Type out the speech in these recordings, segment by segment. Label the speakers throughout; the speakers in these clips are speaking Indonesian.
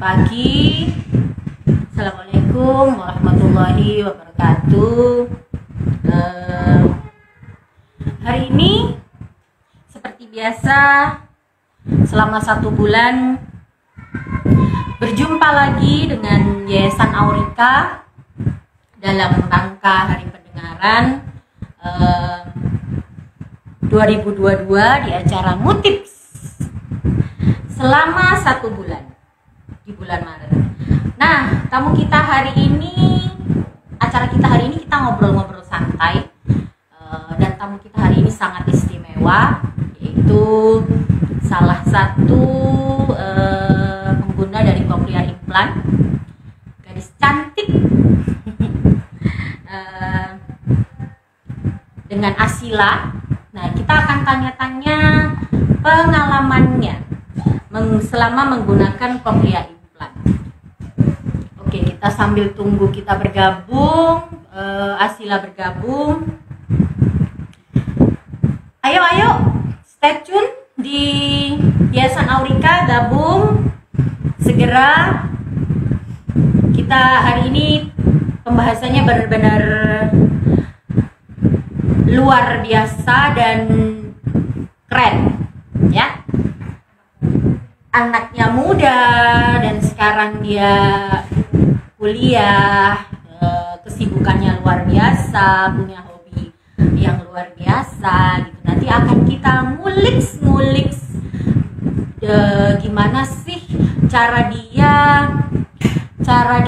Speaker 1: pagi. Assalamualaikum warahmatullahi wabarakatuh. Hari ini seperti biasa selama 1 bulan berjumpa lagi dengan Yayasan Aurika dalam rangka Hari Pendengaran 2022 di acara Mutips selama 1 bulan di bulan Maret. Nah, tamu kita hari ini, acara kita hari ini kita ngobrol-ngobrol santai, dan tamu kita hari ini sangat istimewa, yaitu salah satu pengguna dari cochlear implant, gadis cantik dengan Asila. Nah, kita akan tanya-tanya pengalamannya selama menggunakan cochlear implant. Oke, kita sambil tunggu kita bergabung, Asila bergabung. Ayo, stay tune di Yayasan Aurika, gabung segera. Kita hari ini pembahasannya benar-benar luar biasa dan keren, ya. Anaknya muda dan sekarang dia kuliah, kesibukannya luar biasa, punya hobi yang luar biasa gitu. Nanti akan kita ngulik gimana sih cara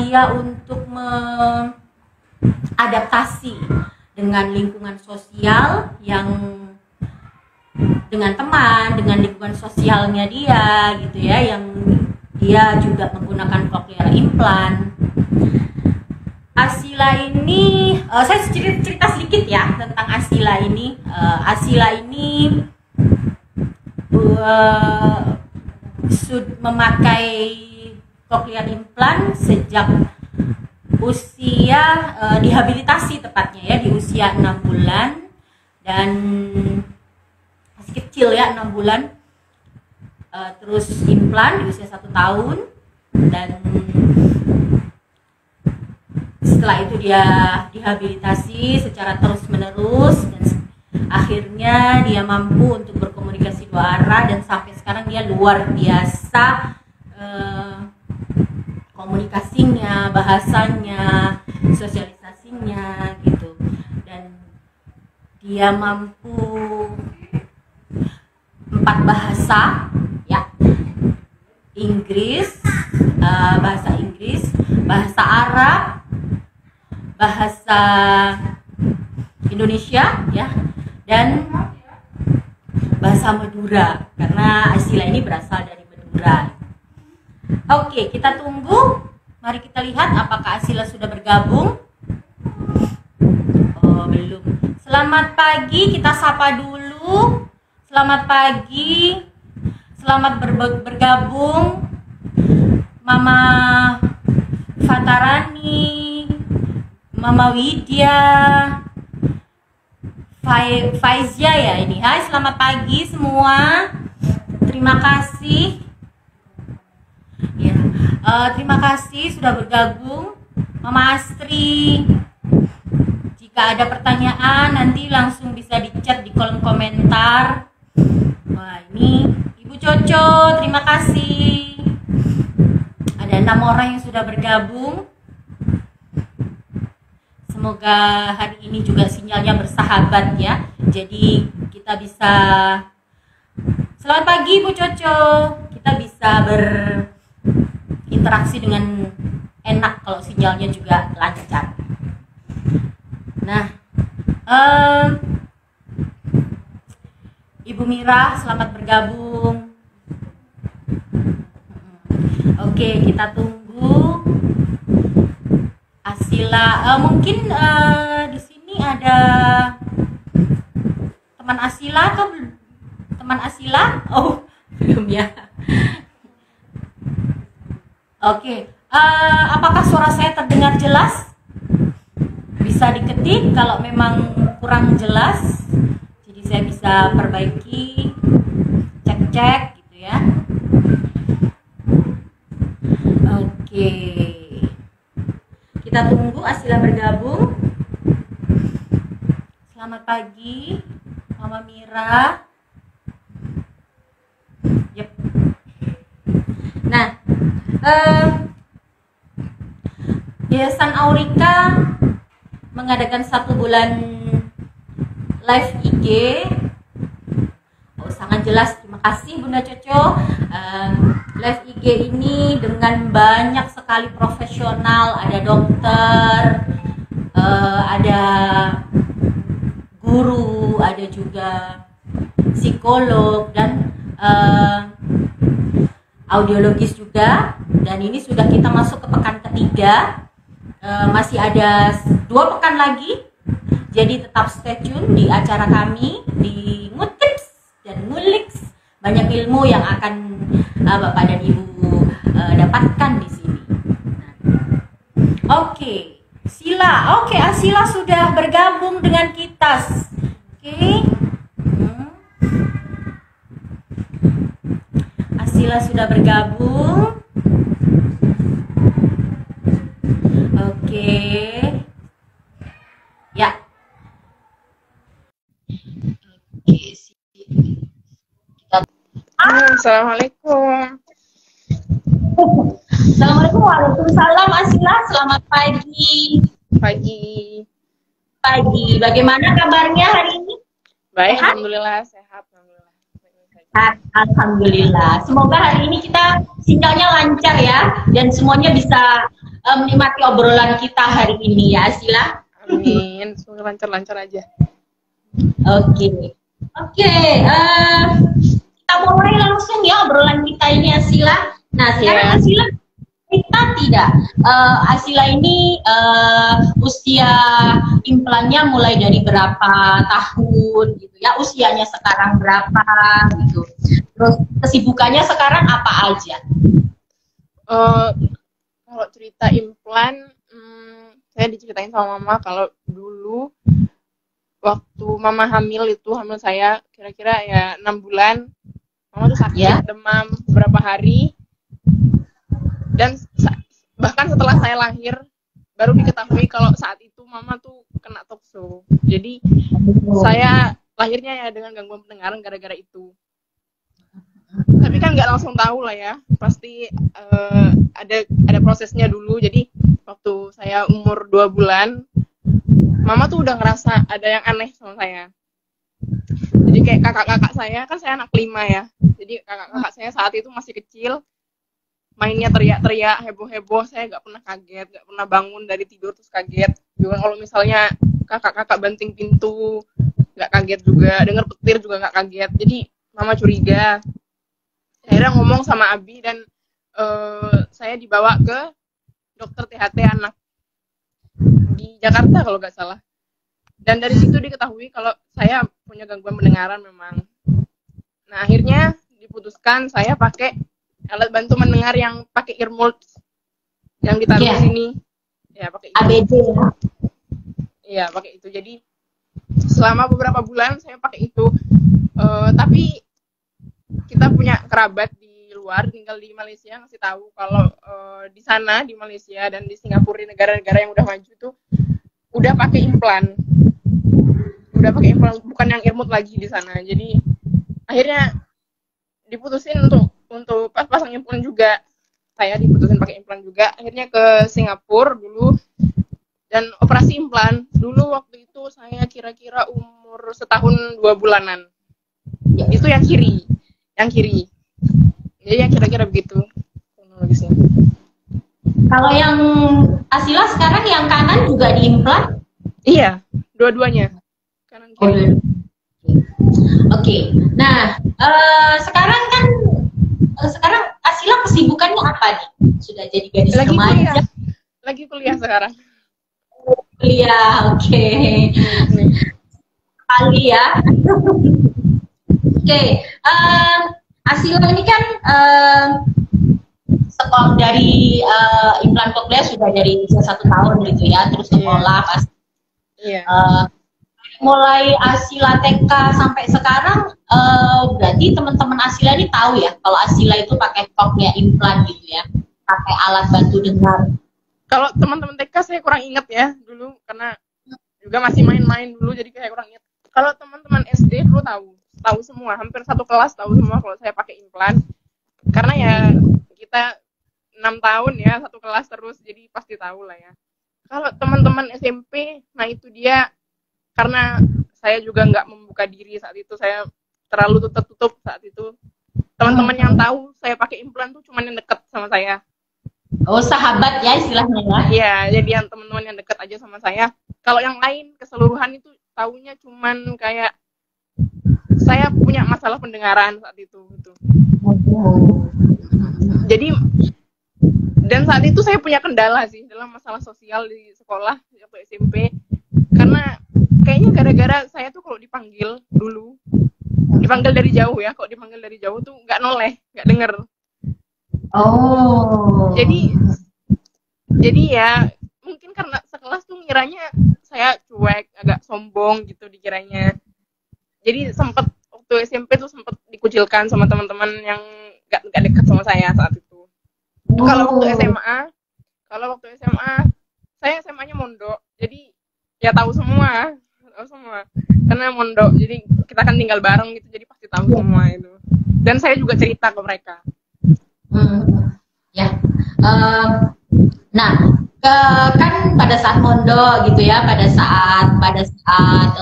Speaker 1: dia untuk mengadaptasi dengan lingkungan sosial, yang dengan teman, dengan lingkungan sosialnya dia gitu ya, yang dia juga menggunakan cochlear implant. Asila ini, saya cerita sedikit ya tentang Asila ini. Asila ini memakai cochlear implant sejak usia dihabilitasi tepatnya ya, di usia 6 bulan, dan masih kecil ya, 6 bulan. Terus implant di usia 1 tahun, dan setelah itu dia dihabilitasi secara terus menerus, dan akhirnya dia mampu untuk berkomunikasi 2 arah, dan sampai sekarang dia luar biasa komunikasinya, bahasanya, sosialisasinya gitu. Dan dia mampu 4 bahasa ya, Inggris, bahasa Inggris, bahasa Arab, bahasa Indonesia ya, dan bahasa Madura, karena Asila ini berasal dari Madura. Oke, kita tunggu. Mari kita lihat apakah Asila sudah bergabung. Oh, belum. Selamat pagi, kita sapa dulu. Selamat pagi. Selamat bergabung Mama Fatarani, Mama Widya, Faizia ya ini. Hai, selamat pagi semua. Terima kasih. Ya, terima kasih sudah bergabung. Mama Astri, jika ada pertanyaan nanti langsung bisa di-chat di kolom komentar. Wah, ini Ibu Coco, terima kasih. Ada 6 orang yang sudah bergabung. Semoga hari ini juga sinyalnya bersahabat ya, jadi kita bisa, selamat pagi Bu Coco, kita bisa berinteraksi dengan enak kalau sinyalnya juga lancar. Nah, Ibu Mira, selamat bergabung. Oke, kita tunggu Asila. Mungkin di sini ada teman Asila atau teman Asila? Oh, belum ya. Oke, apakah suara saya terdengar jelas? Bisa diketik kalau memang kurang jelas, jadi saya bisa perbaiki, cek-cek gitu ya. Oke. Kita tunggu Asila bergabung. Selamat pagi, Mama Mira. Yep. Nah, Yayasan Aurika mengadakan 1 bulan live IG. Oh, sangat jelas, terima kasih Bunda Coco. Live IG ini dengan banyak sekali profesional, ada dokter, ada guru, ada juga psikolog dan audiologis juga. Dan ini sudah kita masuk ke pekan ketiga. Masih ada 2 pekan lagi, jadi tetap stay tune di acara kami di Ngutips dan Nguliks. Banyak ilmu yang akan Bapak dan Ibu dapatkan di sini. Oke, Sila. Oke, Asila sudah bergabung dengan kita. Oke. Asila sudah bergabung. Oke. Ya.
Speaker 2: Assalamualaikum.
Speaker 1: Assalamualaikum, waalaikumsalam Asila. Selamat pagi.
Speaker 2: Pagi.
Speaker 1: Bagaimana kabarnya hari ini?
Speaker 2: Baik,
Speaker 1: Sehat?
Speaker 2: alhamdulillah sehat. Alhamdulillah.
Speaker 1: Alhamdulillah. Semoga hari ini kita sinyalnya lancar ya, dan semuanya bisa menikmati obrolan kita hari ini ya, Sila.
Speaker 2: Amin. Semoga lancar-lancar aja.
Speaker 1: Oke. Kita mulai langsung ya obrolan kita ini, Asila. Nah, sekarang Asila kita tidak. Asila ini usia implannya mulai dari berapa tahun gitu ya? Usianya sekarang berapa gitu? Terus kesibukannya sekarang apa aja?
Speaker 2: Kalau cerita implan, saya diceritain sama mama kalau dulu waktu mama hamil saya kira-kira ya 6 bulan, mama tuh sakit
Speaker 1: Ya.
Speaker 2: demam beberapa hari, dan bahkan setelah saya lahir baru diketahui kalau saat itu mama tuh kena tokso. Jadi saya lahirnya ya dengan gangguan pendengaran gara-gara itu. Tapi kan nggak langsung tahu lah ya, pasti ada prosesnya dulu. Jadi waktu saya umur 2 bulan, mama tuh udah ngerasa ada yang aneh sama saya. Jadi kayak kakak-kakak saya, kan saya anak 5 ya, jadi kakak-kakak saya saat itu masih kecil, mainnya teriak-teriak, heboh-heboh, saya nggak pernah kaget, nggak pernah bangun dari tidur terus kaget. Juga kalau misalnya kakak-kakak banting pintu, nggak kaget juga, dengar petir juga nggak kaget. Jadi mama curiga. Akhirnya ngomong sama Abi dan saya dibawa ke dokter THT anak di Jakarta kalau nggak salah. Dan dari situ diketahui kalau saya punya gangguan pendengaran memang. Nah, akhirnya diputuskan saya pakai alat bantu mendengar yang pakai ear molds yang ditaruh di sini. Ya, pakai itu.
Speaker 1: ABD ya.
Speaker 2: Iya, pakai itu. Jadi selama beberapa bulan saya pakai itu. Tapi kita punya kerabat di luar, tinggal di Malaysia, ngasih tahu kalau di sana, di Malaysia dan di Singapura, di negara-negara yang udah maju tuh udah pakai implan. Bukan yang earmod lagi di sana. Jadi akhirnya diputusin untuk pasang implan juga. Saya diputusin pakai implan juga. Akhirnya ke Singapura dulu dan operasi implan. Dulu waktu itu saya kira-kira umur 1 tahun 2 bulanan. Itu yang kiri. Jadi yang kira-kira begitu kronologisnya.
Speaker 1: Kalau yang Asila sekarang yang kanan juga diimplan?
Speaker 2: Iya, dua-duanya. Kanan kiri.
Speaker 1: Oke. Nah, sekarang Asila kesibukannya apa nih? Sudah jadi gadis remaja.
Speaker 2: Lagi kuliah sekarang.
Speaker 1: Kuliah, oke. Kali ya. Oke. Asila ini kan sekolah dari implan koklear sudah dari usia 1 tahun gitu ya, terus sekolah pasti.
Speaker 2: Iya.
Speaker 1: Mulai Asila TK sampai sekarang berarti teman-teman Asila ini tahu ya kalau Asila itu pakai koklear implan gitu ya. pakai alat bantu dengar?
Speaker 2: Kalau teman-teman TK saya kurang ingat ya dulu, karena juga masih main-main dulu, jadi kayak kurang ingat. Kalau teman-teman SD dulu tahu semua, hampir satu kelas tahu semua kalau saya pakai implan, karena ya kita 6 tahun ya satu kelas terus, jadi pasti tahu lah ya. Kalau teman-teman SMP, nah itu dia, karena saya juga nggak membuka diri saat itu, saya terlalu tutup saat itu. Teman-teman yang tahu saya pakai implan tuh cuman yang deket sama saya.
Speaker 1: Oh, sahabat ya istilahnya ya?
Speaker 2: Iya, jadi yang teman-teman yang deket aja sama saya. Kalau yang lain keseluruhan itu taunya cuman kayak saya punya masalah pendengaran saat itu gitu. Jadi, dan saat itu saya punya kendala sih dalam masalah sosial di sekolah waktu SMP, karena kayaknya gara-gara saya tuh kalau dipanggil dari jauh ya, kalau dipanggil dari jauh tuh nggak noleh, nggak denger.
Speaker 1: Oh.
Speaker 2: Jadi ya mungkin karena sekelas tuh ngiranya saya cuek, agak sombong gitu dikiranya. Jadi sempet waktu SMP tuh sempet dikucilkan sama teman-teman yang nggak deket sama saya saat itu. Kalau waktu SMA, saya SMA-nya mondok, jadi ya tahu semua, karena mondok, jadi kita kan tinggal bareng gitu, jadi pasti tahu semua itu. Dan saya juga cerita ke mereka.
Speaker 1: Ya, nah kan pada saat mondok gitu ya, pada saat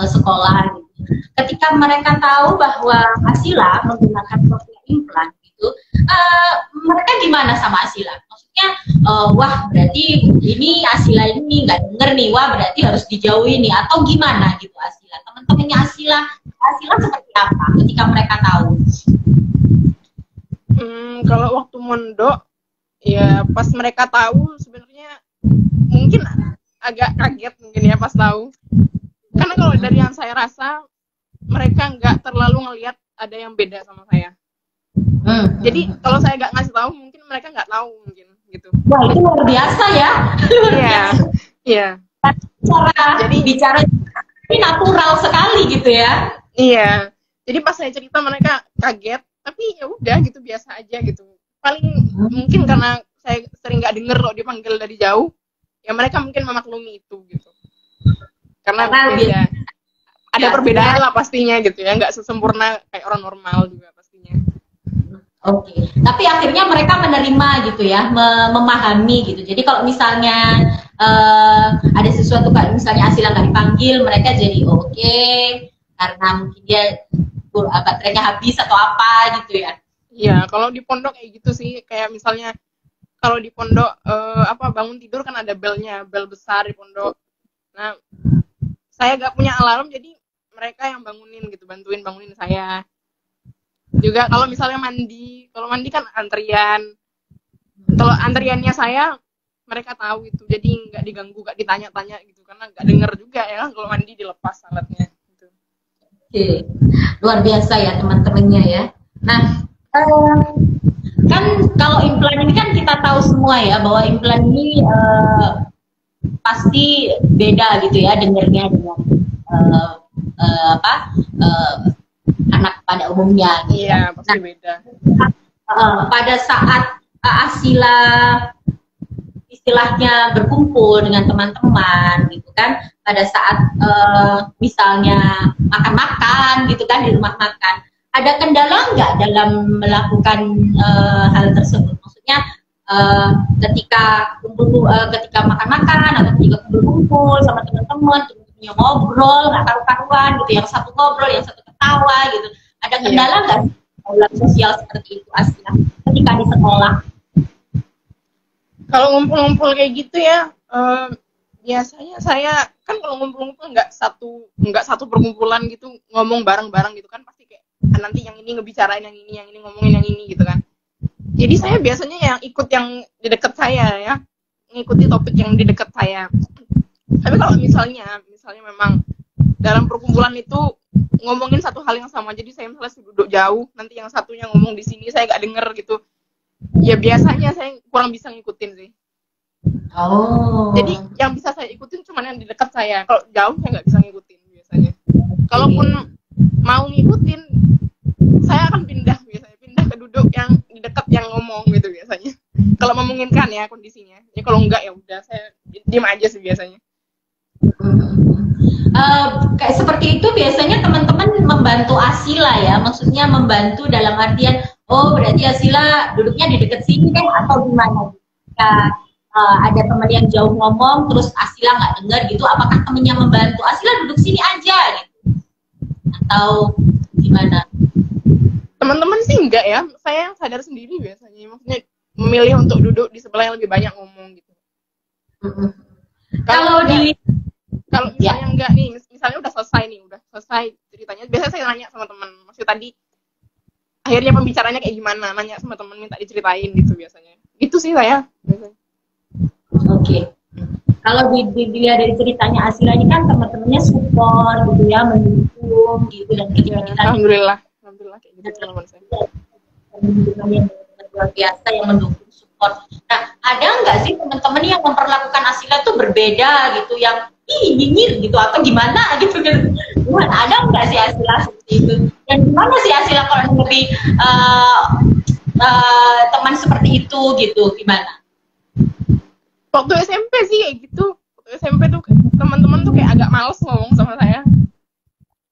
Speaker 1: sekolah gitu, ketika mereka tahu bahwa Asila menggunakan profil implan gitu, mereka gimana sama Asila? Maksudnya, wah berarti ini Asila ini nggak denger nih, wah berarti harus dijauhi nih, atau gimana gitu Asila? Teman-temannya Asila seperti apa ketika mereka tahu?
Speaker 2: Kalau waktu mondok, ya pas mereka tahu sebenarnya mungkin agak kaget mungkin ya pas tahu. Karena kalau dari yang saya rasa, mereka nggak terlalu ngelihat ada yang beda sama saya. Jadi kalau saya nggak ngasih tahu, mungkin mereka nggak tahu mungkin gitu.
Speaker 1: Wah, itu luar biasa ya.
Speaker 2: Iya.
Speaker 1: Jadi bicara ini natural sekali gitu ya.
Speaker 2: Iya. Jadi pas saya cerita mereka kaget, tapi ya udah gitu, biasa aja gitu. Paling mungkin karena saya sering nggak denger kalau dipanggil dari jauh, ya mereka mungkin memaklumi itu gitu. Karena beda. Ada perbedaan lah pastinya gitu ya, nggak sesempurna kayak orang normal juga pastinya.
Speaker 1: Oke. Tapi akhirnya mereka menerima gitu ya, memahami gitu. Jadi kalau misalnya ada sesuatu kayak misalnya Asila nggak dipanggil, mereka jadi oke, karena mungkin dia baterainya habis atau apa gitu ya.
Speaker 2: Iya, kalau di pondok kayak gitu sih, kayak misalnya kalau di pondok bangun tidur kan ada belnya, bel besar di pondok. Nah, saya gak punya alarm, jadi mereka yang bangunin gitu, bantuin bangunin saya. Juga kalau misalnya mandi, kalau mandi kan antrian. Kalau antriannya saya, mereka tahu itu, jadi nggak diganggu, nggak ditanya-tanya gitu, karena nggak denger juga ya kalau mandi dilepas alatnya. Gitu.
Speaker 1: Oke, luar biasa ya teman-temannya ya. Nah, kan kalau implan ini kan kita tahu semua ya bahwa implan ini pasti beda gitu ya dengernya dengan anak pada umumnya. Gitu.
Speaker 2: Iya, pasti beda.
Speaker 1: Pada saat Asila istilahnya berkumpul dengan teman-teman gitu kan, pada saat misalnya makan-makan gitu kan di rumah makan, ada kendala nggak dalam melakukan hal tersebut? Maksudnya ketika ketika makan-makan atau ketika kumpul sama teman-teman, teman-temannya ngobrol nggak karu-karuan gitu, yang satu ngobrol, yang satu ketawa gitu, ada kendala nggak dalam sosial seperti itu Asila ketika di sekolah?
Speaker 2: Kalau ngumpul-ngumpul kayak gitu ya, biasanya saya kan kalau ngumpul-ngumpul nggak satu perkumpulan gitu ngomong bareng-bareng gitu kan, pasti kayak nanti yang ini ngebicarain yang ini ngomongin yang ini gitu kan. Jadi saya biasanya yang ikut yang di dekat saya ya, ngikuti topik yang di dekat saya. Tapi kalau misalnya memang dalam perkumpulan itu ngomongin satu hal yang sama, jadi saya misalnya duduk jauh, nanti yang satunya ngomong di sini saya nggak denger gitu, ya biasanya saya kurang bisa ngikutin sih. Jadi yang bisa saya ikutin cuma yang di dekat saya, kalau jauh saya nggak bisa ngikutin biasanya. Kalaupun mau ngikutin, saya akan pindah ke duduk yang di dekat yang ngomong gitu biasanya. Kalau memungkinkan ya kondisinya. Ya kalau enggak ya udah saya diam aja sih biasanya.
Speaker 1: Kayak seperti itu biasanya teman-teman membantu Asila ya, maksudnya membantu dalam artian oh berarti Asila duduknya di dekat sini kan atau gimana? Jika ada teman yang jauh ngomong terus Asila nggak dengar gitu, apakah temennya membantu Asila duduk sini aja gitu atau gimana?
Speaker 2: Teman-teman sih enggak ya, saya sadar sendiri biasanya, maksudnya memilih untuk duduk di sebelah yang lebih banyak ngomong gitu. Kalau misalnya enggak nih, misalnya udah selesai ceritanya, biasanya saya nanya sama teman, maksudnya tadi akhirnya pembicaranya kayak gimana, nanya sama teman minta diceritain gitu biasanya. Gitu sih saya biasanya.
Speaker 1: Oke. Kalau dilihat dari ceritanya Asila ini kan teman-temannya support gitu ya, mendukung gitu dan ketika kita
Speaker 2: alhamdulillah kayak gitu teman saya.
Speaker 1: Yang luar biasa yang mendukung support. Nah, ada nggak sih teman-teman yang memperlakukan Asila tuh berbeda gitu, yang nyinyir gitu atau gimana gitu kan? Ada nggak sih Asila seperti itu? Dan gimana sih Asila kalau lebih teman seperti itu gitu, gimana?
Speaker 2: Waktu SMP sih kayak gitu. Waktu SMP tuh teman-teman tuh kayak agak males ngomong sama saya.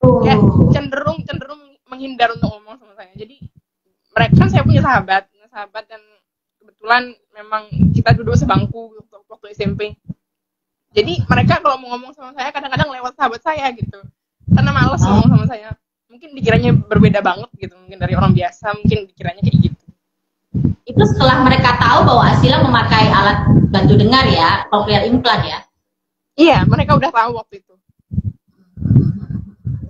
Speaker 2: Kayak cenderung menghindar untuk ngomong sama saya. Jadi mereka kan saya punya sahabat dan kebetulan memang kita duduk sebangku waktu SMP. Jadi mereka kalau mau ngomong sama saya kadang-kadang lewat sahabat saya gitu. Karena males ngomong sama saya. Mungkin dikiranya berbeda banget gitu, mungkin dari orang biasa, mungkin dikiranya kayak gitu.
Speaker 1: Itu setelah mereka tahu bahwa Asila memakai alat bantu dengar ya, cochlear implant ya?
Speaker 2: Iya, mereka udah tahu waktu itu.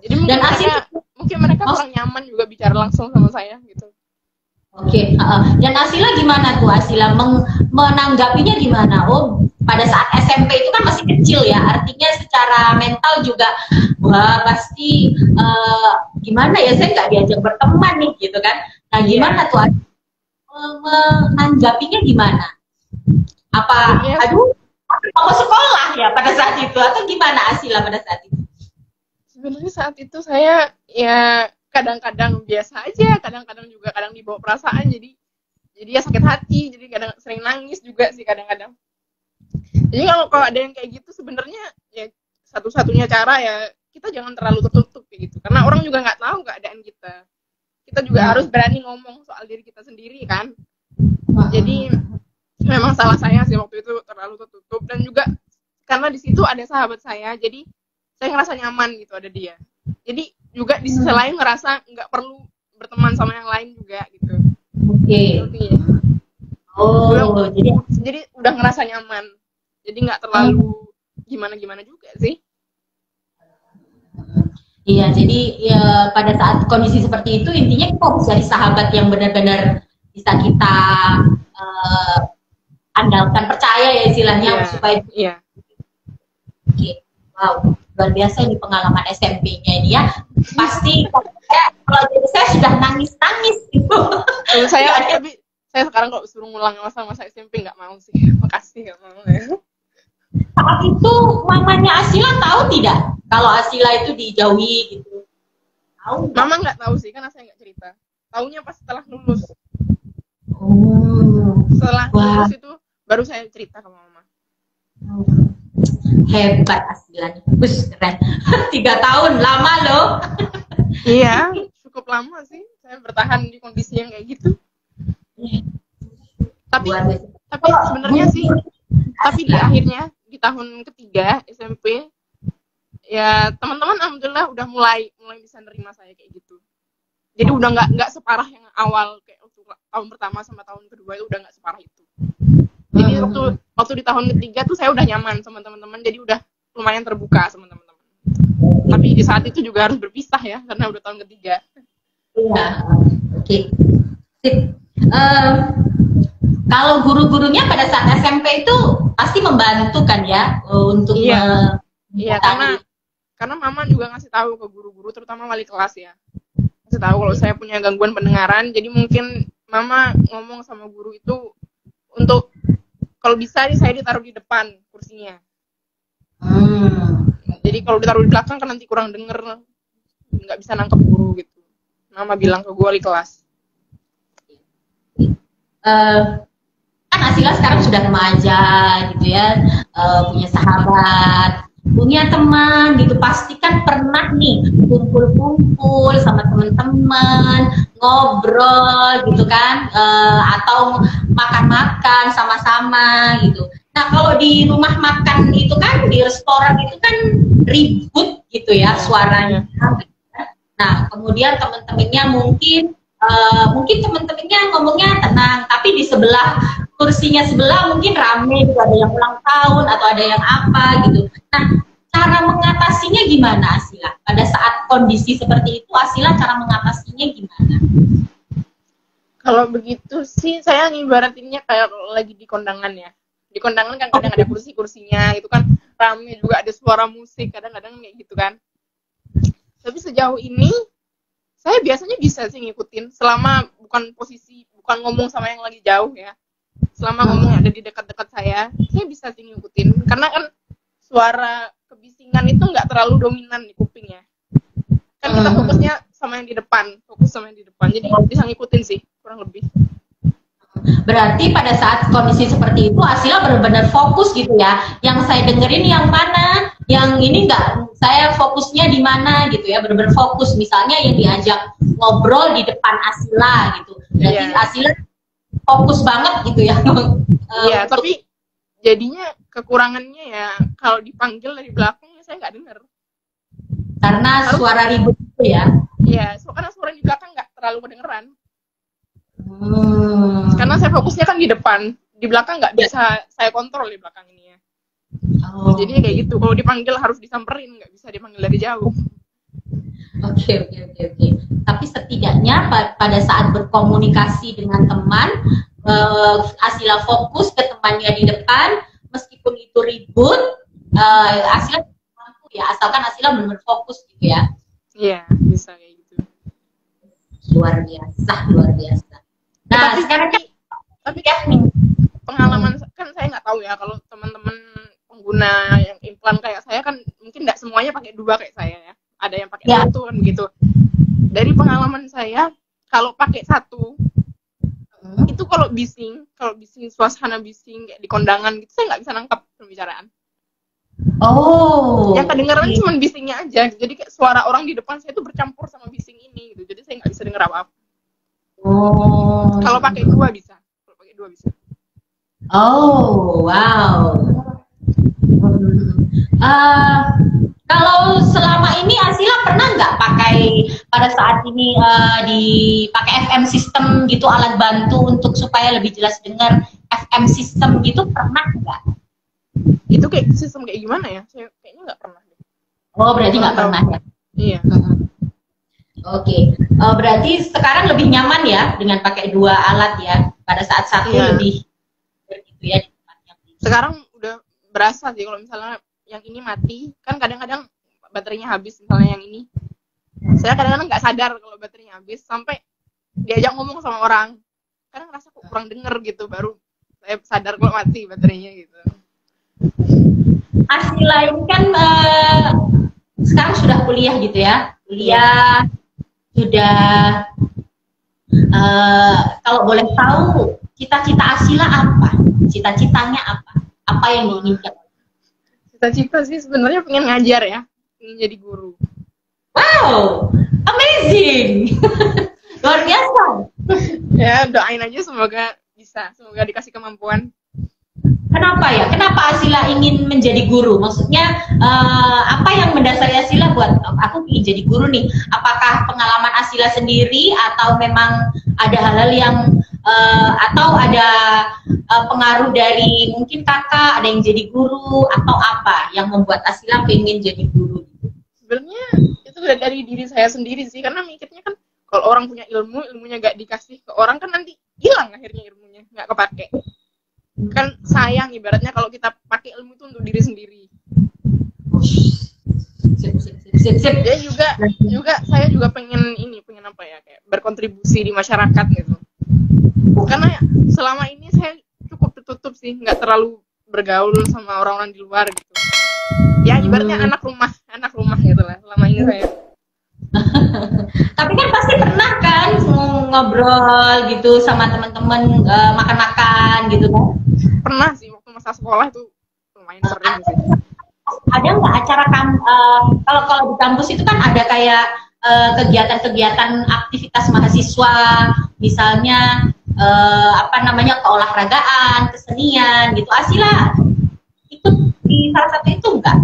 Speaker 2: Jadi mungkin mereka kurang nyaman juga bicara langsung sama saya gitu.
Speaker 1: Oke. Dan Asila gimana tuh Asila menanggapinya gimana? Oh, pada saat SMP itu kan masih kecil ya, artinya secara mental juga wah pasti gimana ya, saya nggak diajak berteman nih gitu kan. Nah gimana tuh menanggapinya gimana? Apa aduh mau sekolah ya pada saat itu atau gimana Asila pada saat itu?
Speaker 2: Sebenarnya saat itu saya ya kadang-kadang biasa aja, kadang-kadang juga kadang dibawa perasaan, jadi ya sakit hati, jadi kadang sering nangis juga sih kadang-kadang. Jadi kalau ada yang kayak gitu sebenarnya ya satu-satunya cara ya kita jangan terlalu tertutup kayak gitu, karena orang juga nggak tahu keadaan kita. Kita juga harus berani ngomong soal diri kita sendiri kan. Jadi memang salah saya sih waktu itu terlalu tertutup, dan juga karena di situ ada sahabat saya, jadi saya ngerasa nyaman gitu ada dia. Jadi juga di sisi lain ngerasa nggak perlu berteman sama yang lain juga gitu.
Speaker 1: Oke.
Speaker 2: Jadi udah ngerasa nyaman. Jadi nggak terlalu gimana-gimana juga sih.
Speaker 1: Iya, jadi ya pada saat kondisi seperti itu intinya kita harus cari sahabat yang benar-benar bisa kita andalkan, percaya ya istilahnya, supaya wow, luar biasa ini pengalaman SMP-nya ini ya. Pasti kalau jadi saya sudah nangis gitu.
Speaker 2: Saya sekarang kalau suruh ngulang masa-masa SMP nggak mau sih. Makasih nggak mau ya.
Speaker 1: Saat itu mamanya Asila tahu tidak kalau Asila itu dijauhi gitu? Tahu?
Speaker 2: Mama nggak tahu sih, karena saya nggak cerita. Taunya pas setelah lulus. Setelah lulus itu baru saya cerita ke mama.
Speaker 1: Hebat Asila, keren. 3 tahun lama loh.
Speaker 2: Iya, cukup lama sih saya bertahan di kondisi yang kayak gitu. Tapi sebenarnya sih, tapi di akhirnya di tahun ketiga SMP ya teman-teman alhamdulillah udah mulai bisa nerima saya kayak gitu. Jadi udah nggak separah yang awal, kayak tahun pertama sama tahun kedua itu udah nggak separah itu. Jadi waktu di tahun ketiga tuh saya udah nyaman sama teman-teman, jadi udah lumayan terbuka sama teman-teman. Tapi di saat itu juga harus berpisah ya, karena udah tahun ketiga.
Speaker 1: Iya, oke. Kalau guru-gurunya pada saat SMP itu pasti membantu kan ya untuk
Speaker 2: iya, karena mama juga ngasih tahu ke guru-guru, terutama wali kelas ya, ngasih tahu kalau saya punya gangguan pendengaran. Jadi mungkin mama ngomong sama guru itu untuk kalau bisa nih saya ditaruh di depan kursinya. Jadi kalau ditaruh di belakang kan nanti kurang denger, nggak bisa nangkep guru gitu. Mama bilang ke gue wali kelas.
Speaker 1: kan Asila sekarang sudah remaja gitu ya, punya sahabat, punya teman gitu, pasti kan pernah nih kumpul-kumpul sama teman-teman, ngobrol gitu kan, atau makan-makan sama-sama gitu. Nah kalau di rumah makan itu kan, di restoran itu kan ribut gitu ya suaranya. Nah kemudian teman-temannya mungkin teman-temannya ngomongnya tenang, tapi di sebelah kursinya sebelah mungkin rame gitu, ada yang ulang tahun atau ada yang apa gitu. Nah cara mengatasinya gimana Asila? Pada saat kondisi seperti itu Asila cara mengatasinya gimana?
Speaker 2: Kalau begitu sih saya ngibaratinnya kayak lagi di kondangan ya. Di kondangan kan kadang ada kursi-kursinya, itu kan rame juga, ada suara musik, kadang-kadang kayak gitu kan. Tapi sejauh ini saya biasanya bisa sih ngikutin, selama bukan ngomong sama yang lagi jauh ya. Selama ngomong ada di dekat-dekat saya bisa sih ngikutin. Karena kan suara kebisingan itu nggak terlalu dominan di kuping ya. Kan kita fokusnya sama yang di depan, jadi bisa ngikutin sih kurang lebih.
Speaker 1: Berarti pada saat kondisi seperti itu Asila benar-benar fokus gitu ya, yang saya dengerin yang mana, yang ini enggak, saya fokusnya di mana gitu ya, benar-benar fokus. Misalnya yang diajak ngobrol di depan Asila gitu, berarti Asila fokus banget gitu ya.
Speaker 2: Iya, tapi jadinya kekurangannya ya kalau dipanggil dari belakang saya nggak dengar
Speaker 1: karena suara ribut itu ya.
Speaker 2: Iya, karena suara di belakang nggak terlalu kedengeran. Karena saya fokusnya kan di depan, di belakang nggak bisa saya kontrol di belakang ini ya. Jadi kayak gitu, kalau dipanggil harus disamperin, nggak bisa dipanggil dari jauh.
Speaker 1: Oke. Tapi setidaknya pada saat berkomunikasi dengan teman, Asila fokus ke temannya di depan, meskipun itu ribut, Asila mampu ya, asalkan Asila benar-benar fokus gitu ya.
Speaker 2: Iya, bisa kayak gitu.
Speaker 1: Luar biasa. Nah, sekarang
Speaker 2: tapi ya pengalaman kan saya nggak tahu ya, kalau teman-teman pengguna yang implan kayak saya kan mungkin nggak semuanya pakai 2 kayak saya ya. Ada yang pakai 1 kan begitu. Dari pengalaman saya, kalau pakai 1 itu kalau bising suasana bising kayak di kondangan gitu, saya nggak bisa nangkap pembicaraan. Yang kedengeran cuma bisingnya aja. Jadi kayak suara orang di depan saya itu bercampur sama bising ini gitu. Jadi saya nggak bisa denger apa-apa. Kalau pakai 2 bisa.
Speaker 1: Oh, wow. Kalau selama ini Asila pernah nggak pakai pada saat ini dipakai FM system gitu, alat bantu untuk supaya lebih jelas dengar, FM system gitu, pernah nggak?
Speaker 2: Itu kayak sistem kayak gimana ya? Saya kayaknya nggak pernah.
Speaker 1: Oh, berarti nggak pernah ya?
Speaker 2: Iya.
Speaker 1: Oke. Berarti sekarang lebih nyaman ya dengan pakai 2 alat ya. Pada saat 1 lebih begitu ya di tempatnya.
Speaker 2: Sekarang udah berasa sih kalau misalnya yang ini mati, kan kadang-kadang baterainya habis misalnya yang ini. Saya kadang-kadang nggak sadar kalau baterainya habis, sampai diajak ngomong sama orang. Kadang ngerasa kok kurang denger gitu, baru saya sadar kalau mati baterainya gitu.
Speaker 1: Asila ini kan sekarang sudah kuliah gitu ya. Kuliah sudah kalau boleh tahu cita-cita Asila apa? Cita-citanya apa? Apa yang diinginkan?
Speaker 2: Cita-cita sih sebenarnya pengen ngajar ya, pengen jadi guru.
Speaker 1: Wow, amazing. Luar biasa.
Speaker 2: Ya, doain aja semoga bisa, semoga dikasih kemampuan.
Speaker 1: Kenapa ya? Kenapa Asila ingin menjadi guru? Maksudnya apa yang mendasari Asila buat aku ingin jadi guru nih? Apakah pengalaman Asila sendiri atau memang ada hal-hal yang atau ada pengaruh dari mungkin kakak ada yang jadi guru, atau apa yang membuat Asila pengen jadi guru?
Speaker 2: Sebenarnya itu udah dari diri saya sendiri sih, karena mikirnya kan kalau orang punya ilmunya gak dikasih ke orang kan nanti hilang akhirnya ilmunya, nggak kepake. Kan sayang ibaratnya kalau kita pakai ilmu itu untuk diri sendiri.
Speaker 1: Sip.
Speaker 2: Dia juga saya juga pengen apa ya, kayak berkontribusi di masyarakat gitu. Karena selama ini saya cukup tertutup sih, nggak terlalu bergaul sama orang-orang di luar gitu. Ya ibaratnya anak rumah gitu lah selama ini saya.
Speaker 1: Tapi kan pasti pernah kan ngobrol-ngobrol gitu sama teman-teman, makan-makan gitu kan?
Speaker 2: Pernah sih waktu masa sekolah tuh lumayan sering sih.
Speaker 1: Ada nggak acara kalau kalau di kampus itu kan ada kayak kegiatan-kegiatan aktivitas mahasiswa, misalnya apa namanya keolahragaan, kesenian gitu. Asila ikut di salah satu itu enggak?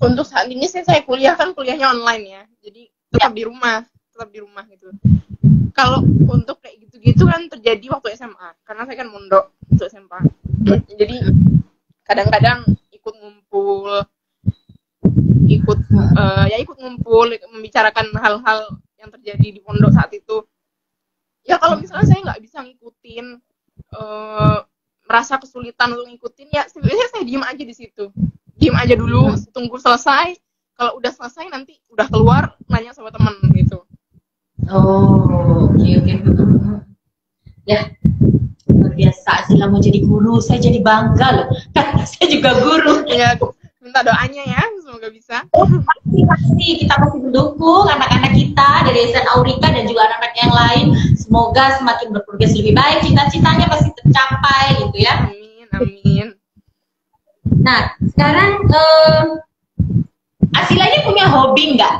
Speaker 2: Untuk saat ini sih saya kuliahnya online ya, jadi tetap di rumah gitu. Kalau untuk kayak gitu-gitu kan terjadi waktu SMA, karena saya kan mondok untuk SMA. Jadi kadang-kadang ikut ngumpul, ikut ngumpul, membicarakan hal-hal yang terjadi di pondok saat itu. Ya kalau misalnya saya nggak bisa ngikutin, merasa kesulitan untuk ngikutin, ya sebenarnya saya diem aja di situ, diem aja dulu, tunggu selesai. Kalau udah selesai nanti udah keluar nanya sama teman gitu.
Speaker 1: Oh, oke. Ya, luar biasa sih mau jadi guru. Saya jadi bangga loh. Saya juga guru.
Speaker 2: Ya, minta doanya ya, semoga bisa.
Speaker 1: Pasti kita masih mendukung anak-anak kita dari SN Aurika dan juga anak-anak yang lain. Semoga semakin berprogres lebih baik, cita-citanya pasti tercapai gitu ya.
Speaker 2: Amin.
Speaker 1: Nah, sekarang Asila ini punya hobi nggak?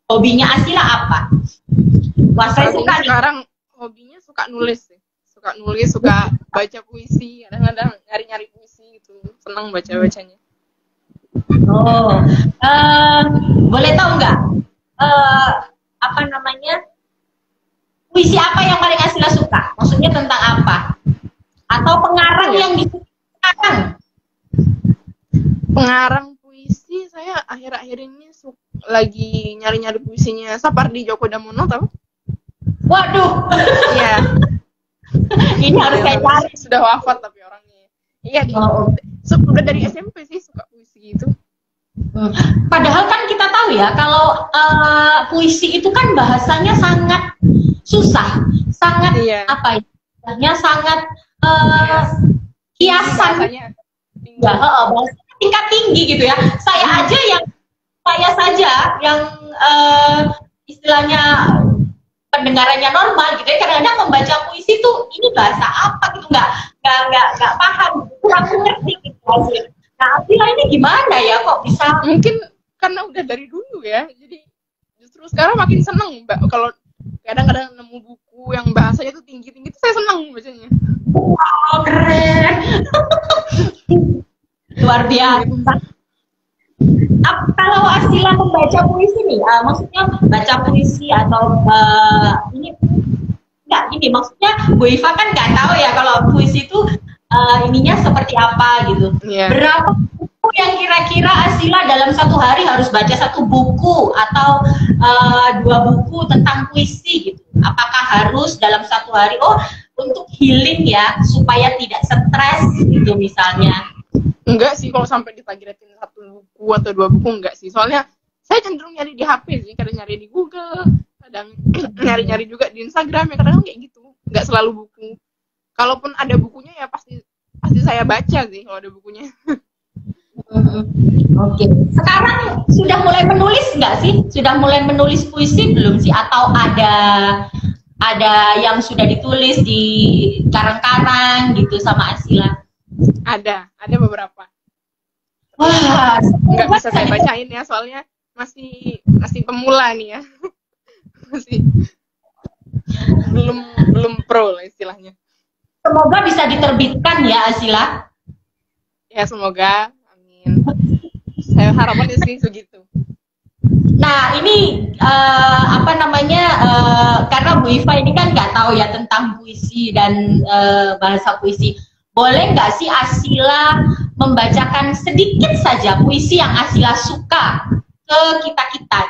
Speaker 1: Hobinya Asila apa? Wah, saya suka
Speaker 2: sekarang hobinya suka nulis sih. Suka baca puisi, kadang-kadang nyari-nyari puisi gitu. Senang baca-bacanya.
Speaker 1: Oh, boleh tahu nggak apa namanya puisi apa yang paling Asila suka? Maksudnya tentang apa? Atau pengarang yang disukai?
Speaker 2: Pengarang puisi saya akhir-akhir ini lagi nyari-nyari puisinya Sapardi Djoko Damono, tahu?
Speaker 1: Waduh,
Speaker 2: iya.
Speaker 1: Ini harus saya cari.
Speaker 2: Sudah wafat tapi orangnya. Iya, udah dari SMP sih suka puisi gitu.
Speaker 1: Padahal kan kita tahu ya kalau puisi itu kan bahasanya sangat susah, sangat apa ya? Sangat kiasan.
Speaker 2: Bahasanya
Speaker 1: tingkat tinggi gitu ya. Saya saja yang istilahnya pendengarannya normal gitu ya, kadang-kadang membaca puisi tuh ini bahasa apa gitu, nggak paham, kurang ngerti gitu. Nah, Asila ini gimana ya kok bisa?
Speaker 2: Mungkin karena udah dari dulu ya, jadi justru sekarang makin seneng Mbak kalau kadang-kadang nemu buku yang bahasanya tuh tinggi-tinggi tuh saya seneng bacanya.
Speaker 1: Wow, keren. Luar biasa. Kalau Asila membaca puisi nih, maksudnya baca puisi atau ini nggak gini, maksudnya Bu Iva kan nggak tahu ya kalau puisi itu ininya seperti apa gitu.
Speaker 2: Yeah.
Speaker 1: Berapa buku yang kira-kira Asila dalam satu hari harus baca satu buku atau 2 buku tentang puisi gitu? Apakah harus dalam satu hari? Oh, untuk healing ya, supaya tidak stres gitu misalnya.
Speaker 2: Enggak sih, kalau sampai ditargetin 1 buku atau 2 buku enggak sih. Soalnya saya cenderung nyari di HP sih, kadang nyari di Google, kadang nyari-nyari juga di Instagram, ya kadang kayak gitu. Enggak selalu buku. Kalaupun ada bukunya ya pasti saya baca sih kalau ada bukunya.
Speaker 1: Oke. Sekarang sudah mulai menulis nggak sih? Sudah mulai menulis puisi belum sih? Atau ada yang sudah ditulis di karang-karang gitu sama Asila?
Speaker 2: Ada beberapa.
Speaker 1: Wah,
Speaker 2: nggak bisa saya bacain ya, soalnya masih pemula nih ya. Masih belum pro lah istilahnya.
Speaker 1: Semoga bisa diterbitkan ya Asila.
Speaker 2: Ya semoga, amin. Saya harapannya sih segitu.
Speaker 1: Nah ini apa namanya karena Bu Iva ini kan nggak tahu ya tentang puisi dan bahasa puisi. Boleh nggak sih Asila membacakan sedikit saja puisi yang Asila suka ke kita-kita?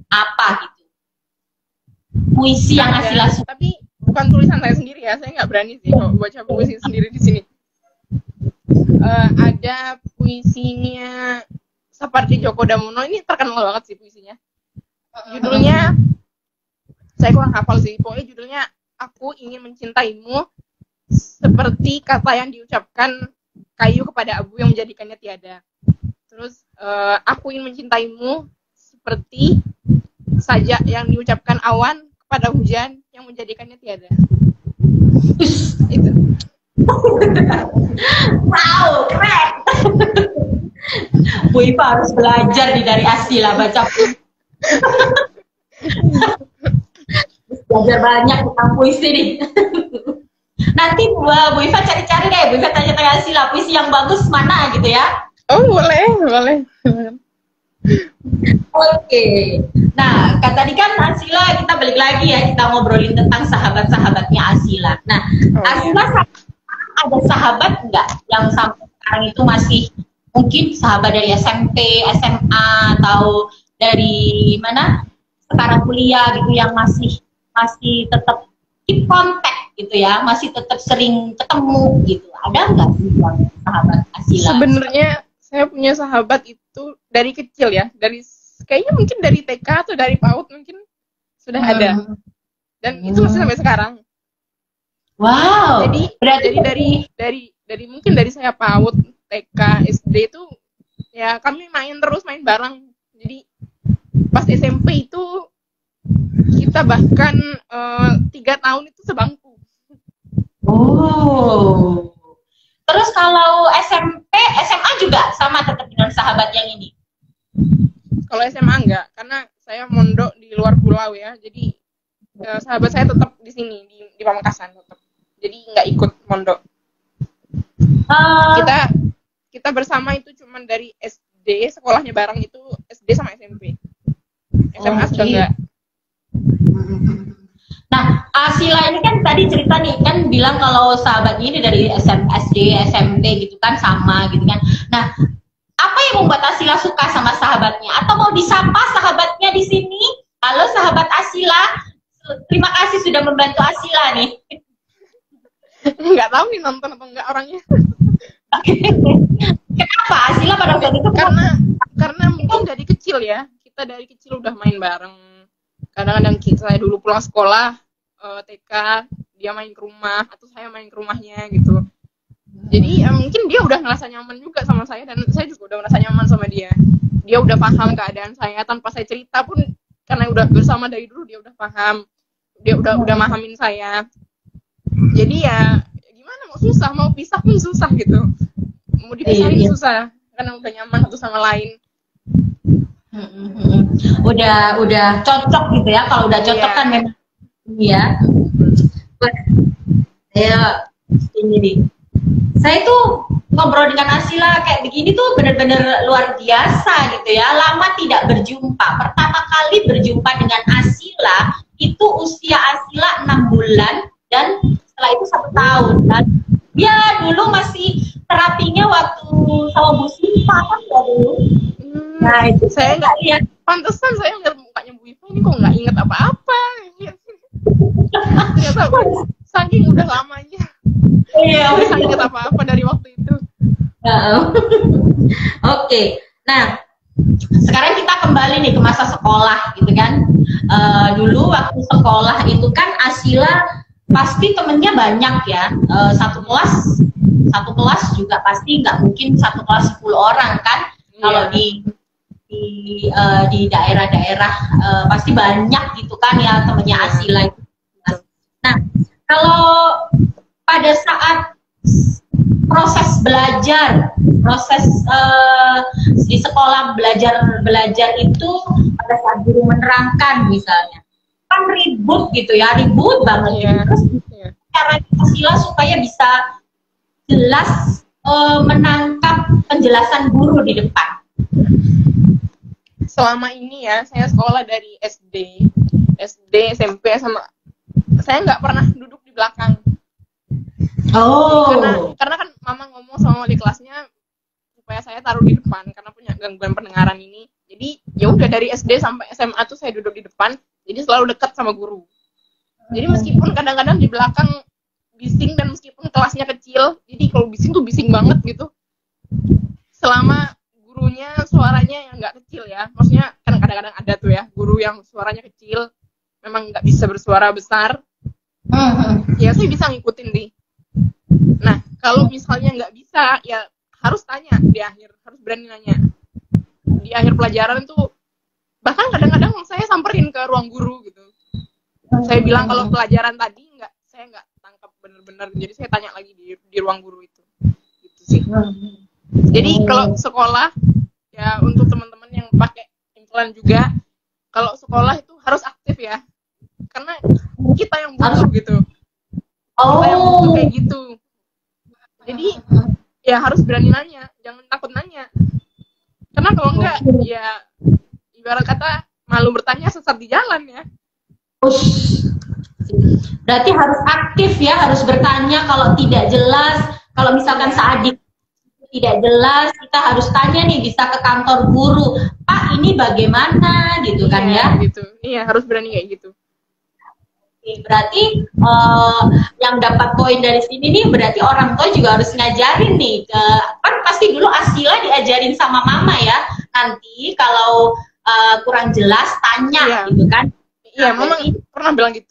Speaker 1: Apa gitu? Puisi yang Asila suka.
Speaker 2: Tapi bukan tulisan saya sendiri ya, saya nggak berani sih kalau baca puisi sendiri di sini. Ada puisinya Sapardi Djoko Damono, ini terkenal banget sih puisinya. Judulnya saya kurang hafal sih, pokoknya judulnya Aku Ingin Mencintaimu seperti kata yang diucapkan kayu kepada abu yang menjadikannya tiada. Terus aku ingin mencintaimu seperti sajak yang diucapkan awan pada hujan yang menjadikannya tiada. Itu.
Speaker 1: Wow, keren. Bu Iva harus belajar nih dari Asila baca puisi. Belajar banyak tentang puisi nih. Nanti Bu Iva cari-cari deh, Bu Iva tanya-tanya Asila puisi yang bagus mana gitu ya.
Speaker 2: Oh, boleh.
Speaker 1: Oke. Nah, tadi kan Asila kita balik lagi ya, kita ngobrolin tentang sahabat-sahabatnya Asila. Nah, Asila ada sahabat nggak yang sampai sekarang itu masih mungkin sahabat dari SMP, SMA atau dari mana sekarang kuliah gitu yang masih tetap keep contact gitu ya, masih tetap sering ketemu gitu. Ada nggak sih sahabat Asila?
Speaker 2: Sebenarnya saya punya sahabat itu dari kecil ya, kayaknya mungkin dari TK atau dari PAUD mungkin sudah ada, dan itu masih sampai sekarang.
Speaker 1: Wow.
Speaker 2: Jadi dari mungkin dari saya PAUD, TK, SD itu ya kami main bareng. Jadi pas SMP itu kita bahkan 3 tahun itu sebangku.
Speaker 1: Oh. Terus kalau SMP, SMA juga sama tetap dengan sahabat yang ini?
Speaker 2: Kalau SMA enggak, karena saya mondok di luar pulau ya. Jadi sahabat saya tetap di sini di Pamekasan tetap. Jadi nggak ikut mondok. Kita bersama itu cuman dari SD, sekolahnya bareng itu SD sama SMP. SMA sudah enggak.
Speaker 1: Nah, Asila ini kan tadi cerita nih, kan bilang kalau sahabatnya ini dari SD, SMP gitu kan sama gitu kan. Nah, apa yang membuat Asila suka sama sahabatnya? Atau mau disapa sahabatnya di sini? Halo sahabat Asila, terima kasih sudah membantu Asila nih.
Speaker 2: Nggak tahu nih nonton atau enggak orangnya.
Speaker 1: Kenapa Asila pada waktu itu?
Speaker 2: Karena mungkin dari kecil ya, kita dari kecil udah main bareng. Kadang-kadang saya dulu pulang sekolah TK, dia main ke rumah atau saya main ke rumahnya gitu. Jadi mungkin dia udah ngerasa nyaman juga sama saya, dan saya juga udah ngerasa nyaman sama dia. Dia udah paham keadaan saya tanpa saya cerita pun, karena udah bersama dari dulu dia udah paham. Dia udah mahamin saya. Jadi ya gimana, mau pisah pun susah gitu. Mau dipisahin susah karena udah nyaman satu sama lain.
Speaker 1: Udah cocok gitu ya. Kalau udah cocok kan memang ya. Ini nih. Saya tuh ngobrol dengan Asila kayak begini tuh bener-bener luar biasa gitu ya. Lama tidak berjumpa. Pertama kali berjumpa dengan Asila itu usia Asila 6 bulan dan setelah itu 1 tahun. Dan dia dulu masih terapinya waktu sama Bu Siva kan ya dulu. Nah itu
Speaker 2: saya nggak lihat, pantesan saya ngeliat mukanya Bu Iva ini kok nggak inget apa-apa. Ternyata saking udah lamanya. Iya, nggak inget apa-apa dari waktu itu.
Speaker 1: Oke, nah sekarang kita kembali nih ke masa sekolah gitu kan. Dulu waktu sekolah itu kan Asila pasti temennya banyak ya. Satu kelas juga pasti nggak mungkin satu kelas 10 orang kan. Kalau di daerah-daerah pasti banyak gitu kan ya temennya Asila itu. Nah, kalau pada saat proses belajar, di sekolah belajar itu pada saat guru menerangkan misalnya, kan ribut gitu ya, ribut banget. Terus cara Asila supaya bisa jelas menangkap penjelasan guru di depan.
Speaker 2: Selama ini ya, saya sekolah dari SD, SMP, sama saya nggak pernah duduk di belakang.
Speaker 1: Oh.
Speaker 2: Karena kan mama ngomong sama wali kelasnya supaya saya taruh di depan karena punya gangguan pendengaran ini. Jadi ya udah dari SD sampai SMA tuh saya duduk di depan, jadi selalu dekat sama guru. Jadi meskipun kadang-kadang di belakang bising dan meskipun kelasnya kecil, jadi kalau bising tuh bising banget gitu. Selama gurunya suaranya yang nggak kecil ya, maksudnya kan kadang-kadang ada tuh ya guru yang suaranya kecil, memang nggak bisa bersuara besar. Ya saya bisa ngikutin deh. Nah kalau misalnya nggak bisa, ya harus tanya di akhir, harus berani nanya di akhir pelajaran tuh. Bahkan kadang-kadang saya samperin ke ruang guru gitu. saya bilang kalau pelajaran tadi saya nggak tangkap bener-bener, jadi saya tanya lagi di ruang guru itu, gitu sih. Jadi kalau sekolah ya, untuk teman-teman yang pakai implan juga, kalau sekolah itu harus aktif ya, karena kita yang butuh gitu, kita yang butuh kayak gitu. Jadi ya harus berani nanya, jangan takut nanya, karena kalau enggak ya ibarat kata malu bertanya sesat di jalan ya.
Speaker 1: Berarti harus aktif ya, harus bertanya kalau tidak jelas. Kalau misalkan seadik tidak jelas, kita harus tanya nih, bisa ke kantor guru, Pak ini bagaimana gitu kan ya?
Speaker 2: Gitu. Iya, harus berani kayak gitu.
Speaker 1: Berarti yang dapat poin dari sini nih, berarti orang tua juga harus ngajarin nih ke, kan pasti dulu Asila diajarin sama mama ya, nanti kalau kurang jelas tanya gitu kan.
Speaker 2: Iya, mama pernah bilang gitu.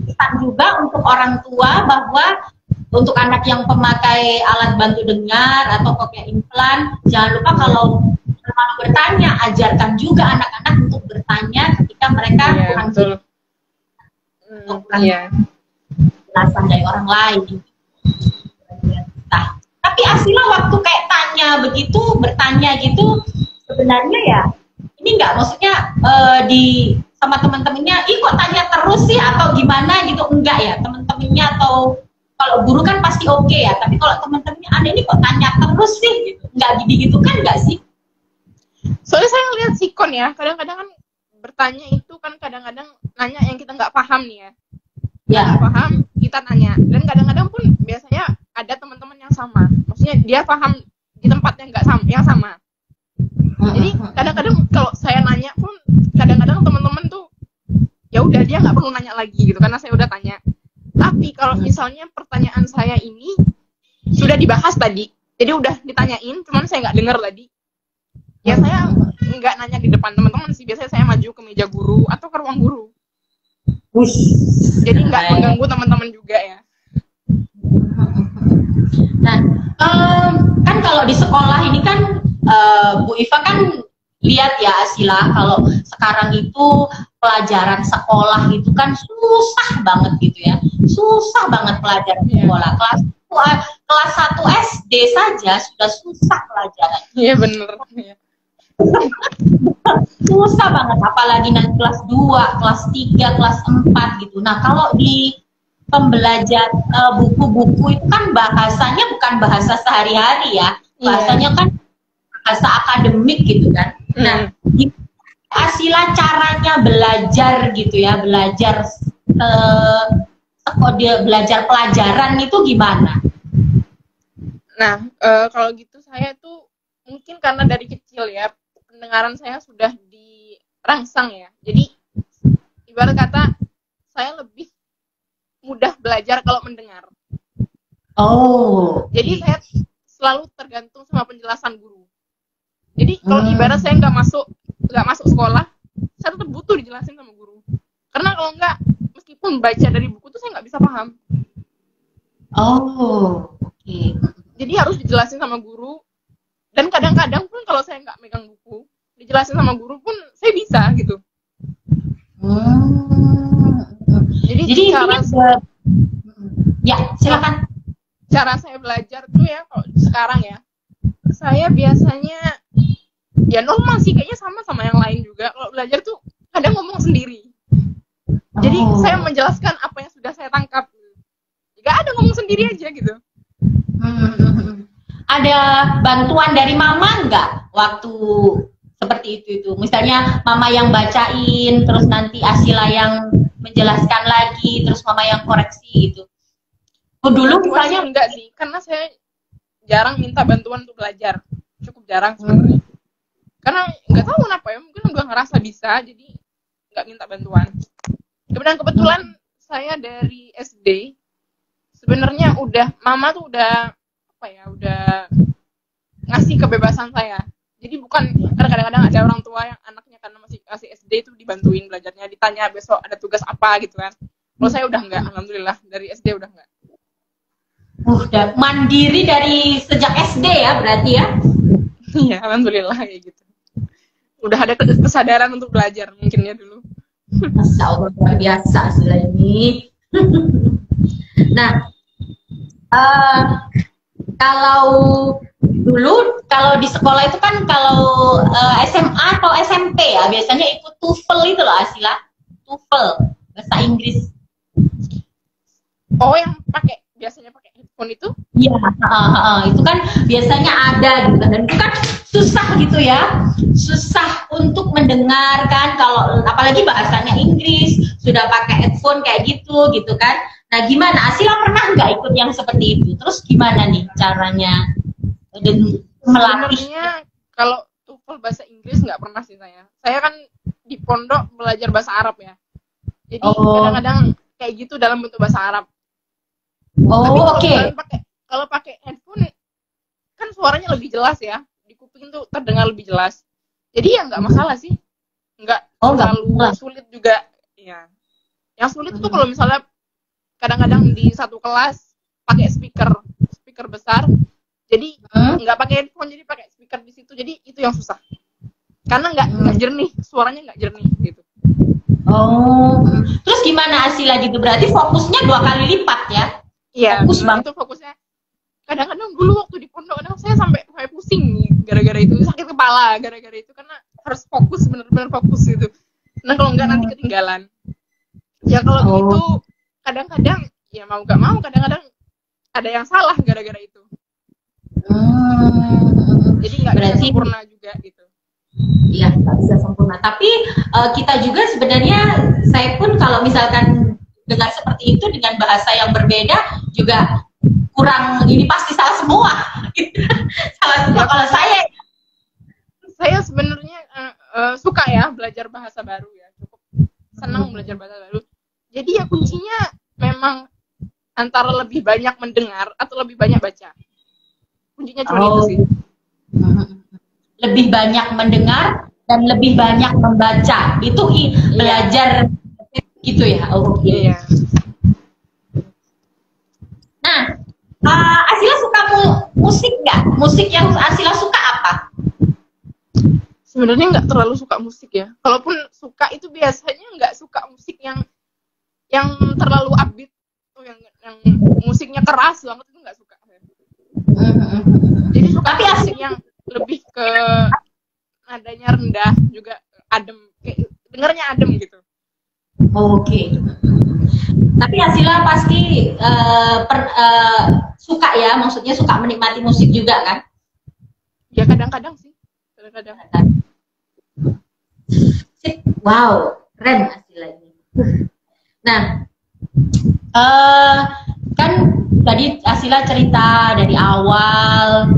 Speaker 1: Pesan juga untuk orang tua bahwa untuk anak yang pemakai alat bantu dengar atau cochlear implant, jangan lupa kalau selalu bertanya, ajarkan juga anak-anak untuk bertanya ketika mereka kurang jelas. Penjelasan dari orang lain. Nah, tapi Asila waktu kayak tanya begitu, bertanya gitu, sebenarnya ya ini nggak, maksudnya di sama teman-temannya, ih kok tanya terus sih atau gimana gitu, enggak ya teman-temannya, atau kalau guru kan pasti oke ya, tapi kalau teman-temannya ada ini kok tanya terus sih gitu, nggak gitu kan nggak sih?
Speaker 2: Soalnya saya ngeliat sikon ya, kadang-kadang kan bertanya itu kan kadang-kadang nanya yang kita nggak paham nih ya. Nggak paham, kita tanya. Dan kadang-kadang pun biasanya ada teman-teman yang sama. Maksudnya dia paham di tempat yang nggak sama, yang sama. Jadi kadang-kadang kalau saya nanya pun kadang-kadang teman-teman tuh ya udah dia nggak perlu nanya lagi gitu karena saya udah tanya. Tapi kalau misalnya pertanyaan saya ini sudah dibahas tadi, jadi udah ditanyain, cuman saya nggak dengar tadi, ya saya nggak nanya di depan teman-teman sih, biasanya saya maju ke meja guru atau ke ruang guru. Jadi nggak mengganggu teman-teman juga ya.
Speaker 1: Nah, kan kalau di sekolah ini kan Bu Iva kan lihat ya Asila, kalau sekarang itu pelajaran sekolah itu kan susah banget gitu ya, susah banget pelajaran sekolah. Kelas 1 SD saja sudah susah pelajaran.
Speaker 2: Iya bener.
Speaker 1: Susah banget, apalagi nanti kelas 2, kelas 3, kelas 4 gitu. Nah kalau di pembelajaran buku-buku itu kan bahasanya bukan bahasa sehari-hari ya, bahasanya kan bahasa akademik gitu kan. Nah, Asila caranya belajar gitu ya, belajar belajar pelajaran itu gimana?
Speaker 2: Nah, kalau gitu saya tuh mungkin karena dari kecil ya pendengaran saya sudah dirangsang ya. Jadi ibarat kata saya lebih mudah belajar kalau mendengar. Jadi saya selalu tergantung sama penjelasan guru. Jadi kalau ibarat saya nggak masuk sekolah, saya tetap butuh dijelasin sama guru. Karena kalau nggak, meskipun baca dari buku tuh saya nggak bisa paham. Jadi harus dijelasin sama guru. Dan kadang-kadang pun kalau saya nggak megang buku, dijelasin sama guru pun saya bisa gitu. Jadi silakan. Cara saya belajar tuh ya, kalau sekarang ya, saya biasanya ya normal sih, kayaknya sama yang lain juga. Kalau belajar tuh kadang ngomong sendiri. Jadi saya menjelaskan apa yang sudah saya tangkap. Gak ada ngomong sendiri aja gitu.
Speaker 1: Ada bantuan dari mama nggak waktu seperti itu? Misalnya mama yang bacain, terus nanti Asila yang menjelaskan lagi, terus mama yang koreksi gitu. Dulu misalnya
Speaker 2: enggak sih, karena saya jarang minta bantuan untuk belajar, cukup jarang sebenarnya. Karena nggak tahu kenapa ya, mungkin udah ngerasa bisa, jadi nggak minta bantuan. Kebetulan saya dari SD sebenarnya mama tuh udah ngasih kebebasan saya. Jadi bukan karena kadang-kadang ada orang tua yang anaknya karena masih SD itu dibantuin belajarnya, ditanya besok ada tugas apa gitu kan. Kalau saya udah enggak, alhamdulillah dari SD udah enggak.
Speaker 1: Udah mandiri dari sejak SD ya berarti ya?
Speaker 2: Iya, alhamdulillah kayak gitu. Udah ada kesadaran untuk belajar mungkin ya dulu.
Speaker 1: Masya Allah, luar biasa Asila ini. Nah, kalau dulu kalau di sekolah itu kan kalau SMA atau SMP ya biasanya ikut TOEFL itu loh Asila, TOEFL bahasa Inggris.
Speaker 2: Oh, yang biasanya pakai headphone itu?
Speaker 1: Iya, itu kan biasanya ada gitu kan, dan itu kan susah gitu ya, susah untuk mendengarkan kalau apalagi bahasanya Inggris, sudah pakai headphone kayak gitu kan. Nah, gimana? Asila pernah nggak ikut yang seperti itu? Terus gimana nih caranya melatih?
Speaker 2: Sebenarnya kalau TOEFL bahasa Inggris nggak pernah sih saya. Saya kan di pondok belajar bahasa Arab ya. Jadi kadang-kadang kayak gitu dalam bentuk bahasa Arab. Tapi kalau pakai headphone kan suaranya lebih jelas ya, di kuping tuh terdengar lebih jelas. Jadi ya nggak masalah sih, nggak terlalu sulit juga. Ya, yang sulit itu kalau misalnya kadang-kadang di satu kelas pakai speaker besar, jadi nggak pakai headphone, jadi pakai speaker di situ, jadi itu yang susah. Karena nggak jernih, suaranya nggak jernih gitu.
Speaker 1: Terus gimana Asila gitu? Berarti fokusnya 2 kali lipat ya?
Speaker 2: Iya, itu fokusnya. Kadang-kadang dulu waktu di pondok, kadang saya sampai pusing nih, gara-gara itu, sakit kepala gara-gara itu, karena harus fokus, benar-benar fokus gitu. Nah, kalau enggak nanti ketinggalan. Ya kalau begitu, kadang-kadang ya mau nggak mau, kadang-kadang ada yang salah gara-gara itu. Jadi nggak bisa sempurna juga gitu.
Speaker 1: Iya, nggak bisa sempurna. Tapi kita juga sebenarnya, saya pun kalau misalkan dengar seperti itu dengan bahasa yang berbeda juga kurang, ini pasti salah semua. Salah semua. Kalau
Speaker 2: saya sebenarnya suka ya belajar bahasa baru ya, cukup senang belajar bahasa baru. Jadi ya kuncinya memang antara lebih banyak mendengar atau lebih banyak baca. Kuncinya cuma itu sih.
Speaker 1: Lebih banyak mendengar dan lebih banyak membaca. Itu belajar gitu ya.
Speaker 2: Iya.
Speaker 1: Nah, Asila suka musik nggak? Musik yang Asila suka apa?
Speaker 2: Sebenarnya nggak terlalu suka musik ya. Kalaupun suka itu biasanya nggak suka musik yang terlalu upbeat, yang musiknya keras banget, itu nggak suka. Jadi suka musik yang lebih ke nadanya rendah, juga adem, kayak dengarnya adem gitu.
Speaker 1: Tapi Asila pasti suka ya, maksudnya suka menikmati musik juga kan?
Speaker 2: Ya kadang-kadang sih, kadang-kadang.
Speaker 1: Wow, keren Asila ini. Nah, kan tadi Asila cerita dari awal,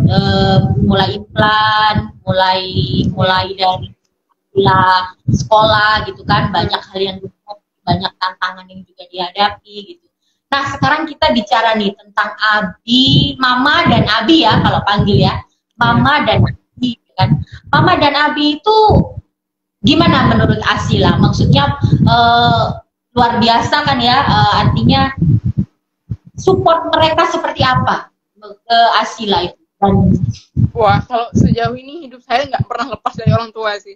Speaker 1: mulai implan, mulai dari Asila sekolah gitu kan, banyak hal yang banyak tantangan yang juga dihadapi gitu. Nah, sekarang kita bicara nih tentang Abi, Mama dan Abi ya, kalau panggil ya, Mama dan Abi kan. Mama dan Abi itu gimana menurut Asila? Maksudnya luar biasa kan ya, artinya support mereka seperti apa ke Asila itu?
Speaker 2: Wah, kalau sejauh ini hidup saya nggak pernah lepas dari orang tua sih.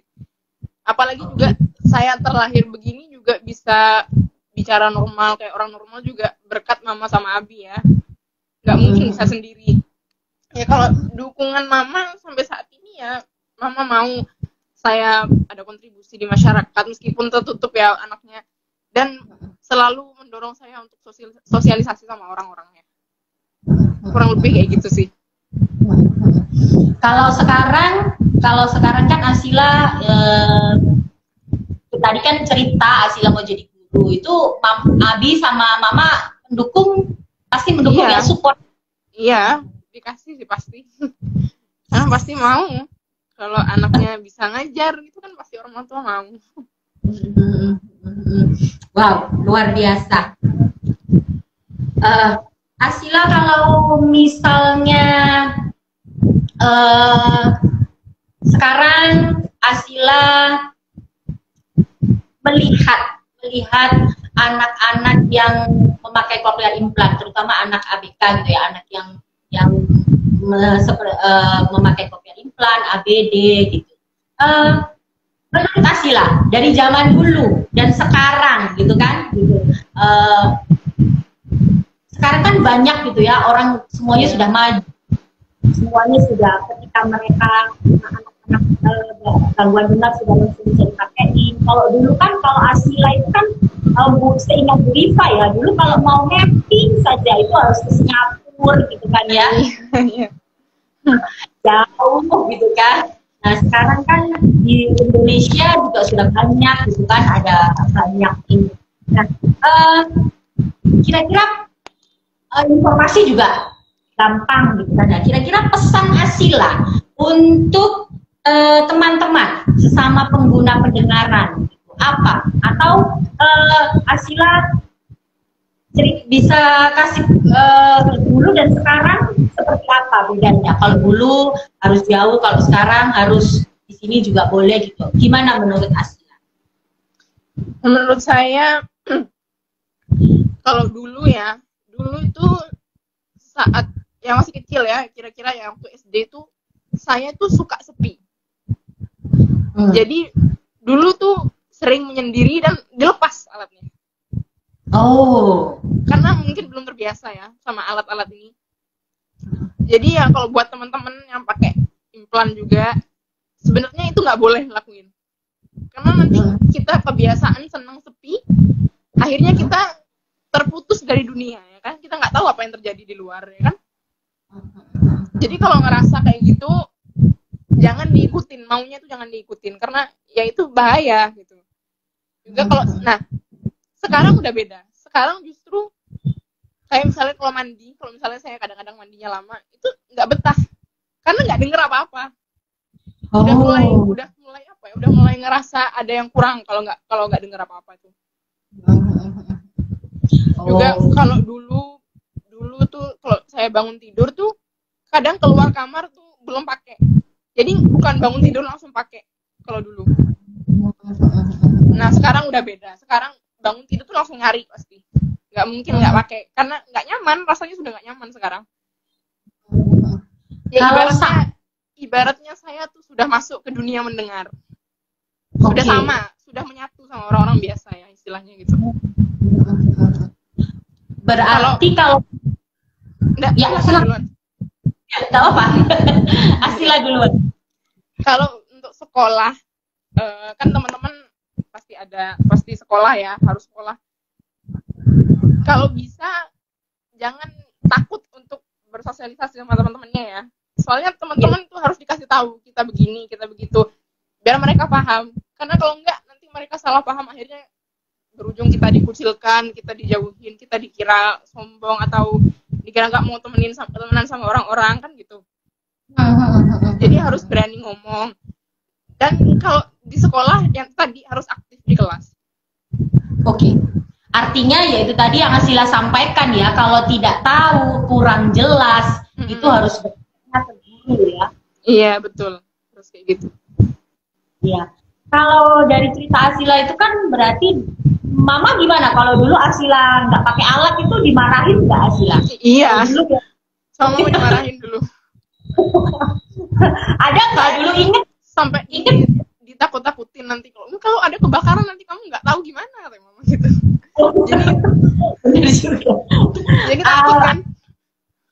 Speaker 2: Apalagi juga saya terlahir begini juga bisa bicara normal kayak orang normal juga berkat Mama sama Abi ya. Nggak mungkin bisa sendiri. Ya kalau dukungan Mama sampai saat ini ya, Mama mau saya ada kontribusi di masyarakat meskipun tertutup ya anaknya, dan selalu mendorong saya untuk sosialisasi sama orang-orangnya. Kurang lebih kayak gitu sih.
Speaker 1: Kalau sekarang kan Asila tadi kan cerita Asila mau jadi guru, itu Abi sama Mama pasti mendukung ya, support.
Speaker 2: Iya, dikasih sih pasti. Karena pasti mau kalau anaknya bisa ngajar itu kan pasti orang tua mau.
Speaker 1: Wow, luar biasa. Asila kalau misalnya sekarang Asila melihat anak-anak yang memakai cochlear implant, terutama anak ABK gitu ya, anak yang memakai cochlear implant, ABD gitu. menurut Asila dari zaman dulu dan sekarang gitu kan, gitu. Sekarang kan banyak gitu ya, orang semuanya sudah maju, semuanya sudah, ketika mereka anak-anak gangguan dengar sudah langsung bisa dipakein. Kalau dulu kan, kalau Asila itu kan seingat Bu Rifa ya, dulu kalau mau mapping saja itu harus ke Singapura gitu kan ya, jauh gitu kan. Nah sekarang kan di Indonesia juga sudah banyak gitu kan, ada banyak ini. Nah kira-kira informasi juga gampang gitu kan. Nah, kira-kira pesan Asila untuk teman-teman sesama pengguna pendengaran gitu, apa? Atau Asila bisa kasih dulu dan sekarang seperti apa bedanya? Kalau dulu harus jauh, kalau sekarang harus di sini juga boleh gitu. Gimana menurut Asila?
Speaker 2: Menurut saya kalau dulu ya, dulu itu saat yang masih kecil ya, kira-kira yang waktu SD itu saya tuh suka sepi. Jadi dulu tuh sering menyendiri dan dilepas alatnya.
Speaker 1: Oh,
Speaker 2: karena mungkin belum terbiasa ya sama alat-alat ini. Jadi ya kalau buat teman-teman yang pakai implan juga, sebenarnya itu nggak boleh lakuin. Karena nanti kita kebiasaan senang sepi, akhirnya kita terputus dari dunia ya kan, kita nggak tahu apa yang terjadi di luar ya kan. Jadi kalau ngerasa kayak gitu jangan diikutin, maunya itu jangan diikutin karena ya itu bahaya gitu juga. Kalau nah sekarang udah beda, sekarang justru kayak misalnya kalau mandi, kalau misalnya saya kadang-kadang mandinya lama itu nggak betah karena nggak denger apa-apa. Udah mulai apa ya, udah mulai ngerasa ada yang kurang kalau nggak denger apa-apa tuh. Juga kalau dulu tuh kalau saya bangun tidur tuh kadang keluar kamar tuh belum pakai. Jadi bukan bangun tidur langsung pakai kalau dulu. Nah sekarang udah beda. Sekarang bangun tidur tuh langsung nyari pasti. Nggak mungkin nggak pakai karena nggak nyaman, rasanya sudah nggak nyaman sekarang. Ya ibaratnya saya tuh sudah masuk ke dunia mendengar. Sudah sudah menyatu sama orang-orang biasa ya istilahnya gitu.
Speaker 1: Berarti kalau
Speaker 2: enggak, ya Asila duluan.
Speaker 1: Enggak apa. Asila duluan.
Speaker 2: Kalau untuk sekolah kan teman-teman pasti sekolah ya, harus sekolah. Kalau bisa jangan takut untuk bersosialisasi sama teman-temannya ya. Soalnya teman-teman tuh harus dikasih tahu kita begini, kita begitu, biar mereka paham. Karena kalau enggak nanti mereka salah paham, akhirnya berujung kita dikucilkan, kita dijauhin, kita dikira sombong atau dikira nggak mau temenan sama orang-orang kan gitu. Jadi harus berani ngomong. Dan kalau di sekolah yang tadi harus aktif di kelas.
Speaker 1: Oke. Artinya ya itu tadi yang Asila sampaikan ya, kalau tidak tahu, kurang jelas, itu harus bertanya ke guru ya.
Speaker 2: Iya, betul. Terus kayak gitu.
Speaker 1: Iya. Kalau dari cerita Asila itu kan berarti Mama gimana? Kalau dulu Asila nggak pakai alat itu dimarahin nggak Asila?
Speaker 2: Iya. Dulu ya. Sama dimarahin dulu.
Speaker 1: Ada nggak dulu inget?
Speaker 2: Sampai ditakut-takutin nanti kalau ada kebakaran nanti kamu nggak tahu gimana kata Mama gitu. Jadi takut kan?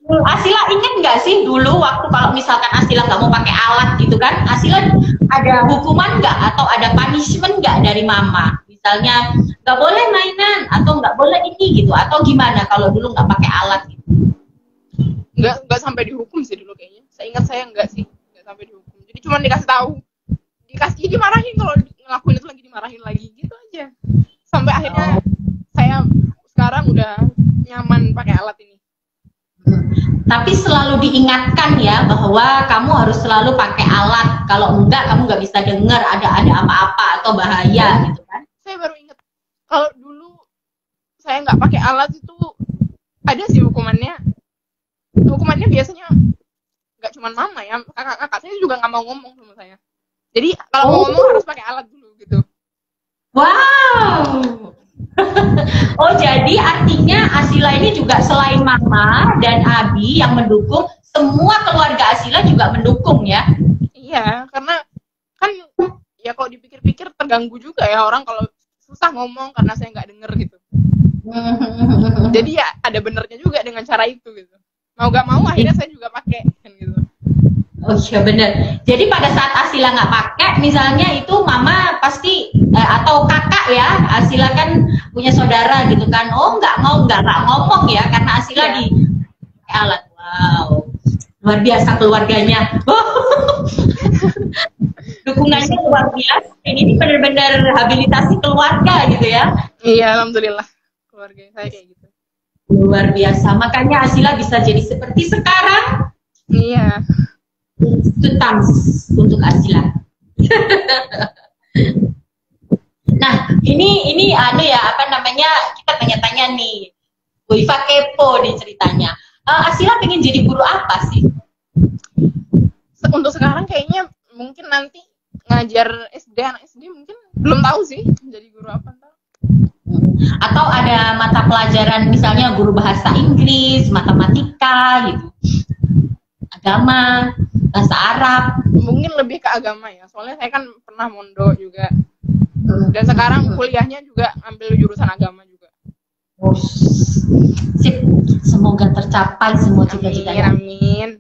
Speaker 1: Asila inget nggak sih dulu waktu kalau misalkan Asila nggak mau pakai alat gitu kan, Asila ada hukuman nggak atau ada punishment nggak dari Mama? Misalnya nggak boleh mainan atau nggak boleh ini gitu, atau gimana kalau dulu nggak pakai alat gitu?
Speaker 2: Nggak sampai dihukum sih dulu kayaknya. Saya ingat saya nggak sampai dihukum. Jadi cuma dikasih tahu, dimarahin kalau ngelakuin itu lagi, dimarahin lagi gitu aja. Sampai akhirnya saya sekarang udah nyaman pakai alat ini.
Speaker 1: Tapi selalu diingatkan ya bahwa kamu harus selalu pakai alat. Kalau enggak kamu nggak bisa dengar ada apa-apa atau bahaya gitu kan?
Speaker 2: Saya baru ingat kalau dulu saya nggak pakai alat itu ada sih hukumannya. Hukumannya biasanya nggak cuma Mama ya, kakak-kakak saya juga nggak mau ngomong sama saya. Jadi kalau mau ngomong harus pakai alat dulu gitu.
Speaker 1: Wow. Oh jadi artinya Asila ini juga selain Mama dan Abi yang mendukung, semua keluarga Asila juga mendukung ya?
Speaker 2: Iya, karena kan ya kalau dipikir-pikir terganggu juga ya orang kalau susah ngomong karena saya nggak denger gitu. Jadi ya ada benernya juga dengan cara itu gitu. Mau gak mau akhirnya saya juga pakai kan gitu.
Speaker 1: Oh iya benar. Jadi pada saat Asila nggak pakai, misalnya itu mama pasti atau kakak ya, Asila kan punya saudara gitu kan. Oh nggak ngomong ya karena Asila
Speaker 2: Iya.
Speaker 1: di alat. Wow, luar biasa keluarganya. Dukungannya luar biasa. Ini benar-benar rehabilitasi keluarga gitu ya.
Speaker 2: Iya, alhamdulillah keluarga saya kayak gitu.
Speaker 1: Luar biasa. Makanya Asila bisa jadi seperti sekarang.
Speaker 2: Iya.
Speaker 1: Tutang untuk Asila. Nah, ini ada ya apa namanya, kita tanya-tanya nih. Bu Iva kepo nih ceritanya. Asila pengen jadi guru apa sih?
Speaker 2: Untuk sekarang kayaknya mungkin nanti ngajar SD, anak SD mungkin belum tahu sih jadi guru apa ntar.
Speaker 1: Atau ada mata pelajaran misalnya guru bahasa Inggris, matematika gitu, agama, bahasa Arab.
Speaker 2: Mungkin lebih ke agama ya, soalnya saya kan pernah mondok juga dan sekarang kuliahnya juga ambil jurusan agama juga.
Speaker 1: Sip, semoga tercapai semua cita-citanya.
Speaker 2: Amin.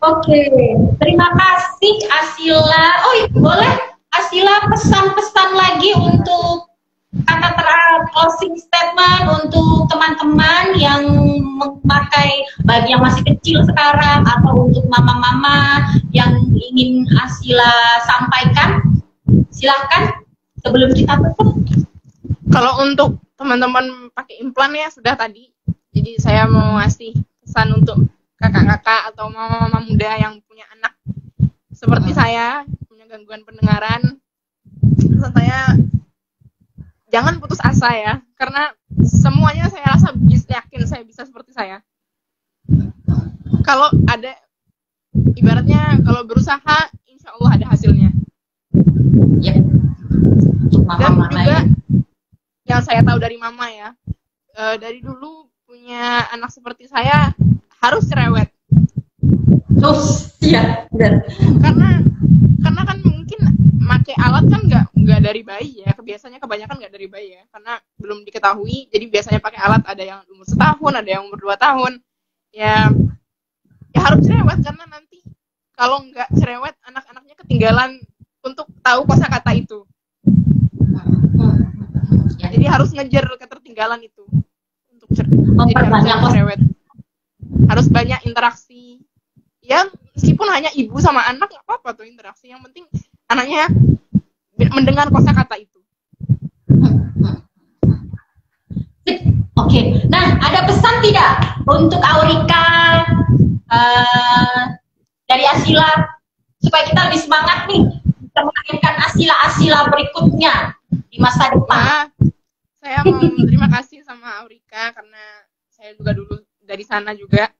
Speaker 1: Oke, terima kasih Asila. Oh boleh Asila pesan-pesan lagi untuk kata closing statement untuk teman-teman yang memakai, bagi yang masih kecil sekarang atau untuk mama-mama yang ingin Asila sampaikan, silahkan sebelum kita tutup.
Speaker 2: Kalau untuk teman-teman pakai implan ya sudah tadi, jadi saya mau ngasih pesan untuk kakak-kakak atau mama-mama muda yang punya anak seperti saya, punya gangguan pendengaran. Pesan saya, jangan putus asa ya, karena semuanya saya rasa yakin saya bisa seperti saya. Kalau ada, ibaratnya kalau berusaha, insya Allah ada hasilnya.
Speaker 1: Ya, untuk mama-mama
Speaker 2: Dan juga
Speaker 1: ya.
Speaker 2: Yang saya tahu dari mama ya, dari dulu punya anak seperti saya harus cerewet.
Speaker 1: Terus, ya, benar.
Speaker 2: Karena kan mungkin pakai alat kan nggak dari bayi ya, biasanya kebanyakan nggak dari bayi ya, karena belum diketahui. Jadi biasanya pakai alat ada yang umur 1 tahun, ada yang umur 2 tahun. Ya harus cerewet, karena nanti kalau nggak cerewet anak-anaknya ketinggalan untuk tahu kosakata itu.
Speaker 1: Ya.
Speaker 2: Jadi harus ngejar ketertinggalan itu untuk
Speaker 1: Memperbanyak
Speaker 2: cerewet. Harus banyak interaksi. Ya meskipun hanya ibu sama anak nggak apa-apa tuh interaksi. Yang penting anaknya mendengar kosakata itu.
Speaker 1: Oke, nah ada pesan tidak untuk Aurika dari Asila supaya kita lebih semangat nih kita melahirkan Asila berikutnya di masa depan.
Speaker 2: Nah, saya mau terima kasih sama Aurika karena saya juga dulu dari sana juga.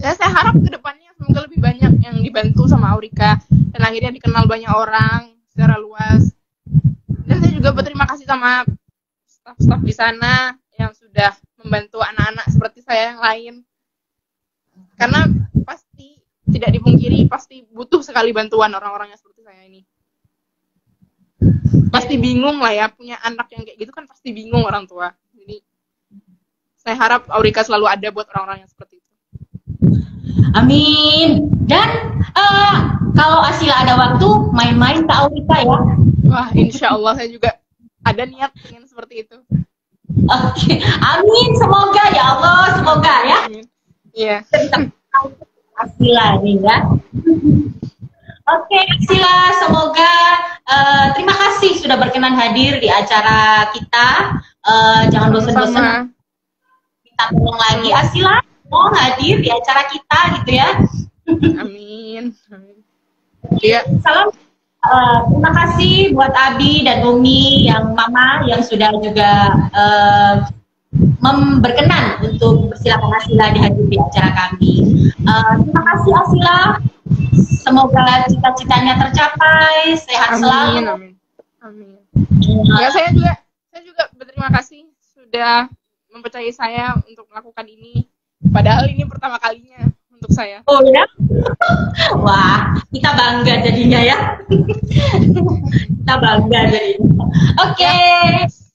Speaker 2: Ya, saya harap ke depannya semoga lebih banyak yang dibantu sama Aurika dan akhirnya dikenal banyak orang secara luas. Dan saya juga berterima kasih sama staf-staf di sana yang sudah membantu anak-anak seperti saya yang lain. Karena pasti tidak dipungkiri pasti butuh sekali bantuan orang-orang yang seperti saya ini. Pasti bingung lah ya, punya anak yang kayak gitu kan pasti bingung orang tua. Jadi saya harap Aurika selalu ada buat orang-orang yang seperti itu.
Speaker 1: Amin. Dan kalau Asila ada waktu main-main ke Aurika ya.
Speaker 2: Wah, insya Allah saya juga ada niat ingin seperti itu.
Speaker 1: Oke, amin. Semoga ya Allah, semoga ya.
Speaker 2: Iya.
Speaker 1: Asila nih ya. Oke, Asila, semoga terima kasih sudah berkenan hadir di acara kita. Jangan bosan-bosan kita tolong lagi Asila mau hadir di acara kita gitu ya.
Speaker 2: Amin. Iya.
Speaker 1: Salam. Terima kasih buat Abi dan Umi yang mama yang sudah juga berkenan untuk persilakan Asila dihadir di acara kami. Terima kasih Asila. Semoga cita-citanya tercapai, sehat selalu.
Speaker 2: Amin. Amin. Ya, saya juga berterima kasih sudah mempercayai saya untuk melakukan ini. Padahal ini pertama kalinya untuk untuk saya.
Speaker 1: Oh ya? Wah, kita bangga jadinya ya. Kita bangga jadinya. Oke.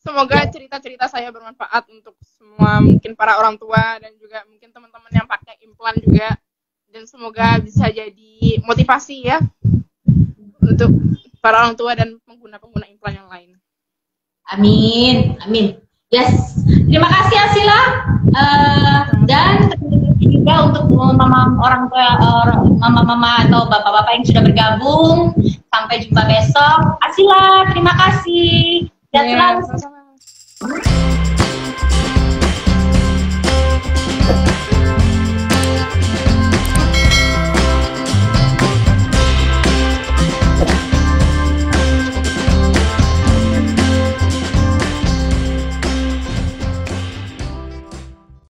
Speaker 2: Semoga cerita-cerita saya bermanfaat untuk semua, mungkin para orang tua dan juga mungkin teman-teman yang pakai implan juga. Dan semoga bisa jadi motivasi ya untuk para orang tua dan pengguna-pengguna implan yang lain.
Speaker 1: Amin, amin. Yes, terima kasih Asila. Dan terima kasih juga untuk mama orang tua, mama-mama atau bapak-bapak yang sudah bergabung. Sampai jumpa besok. Asila, terima kasih. Dan selalu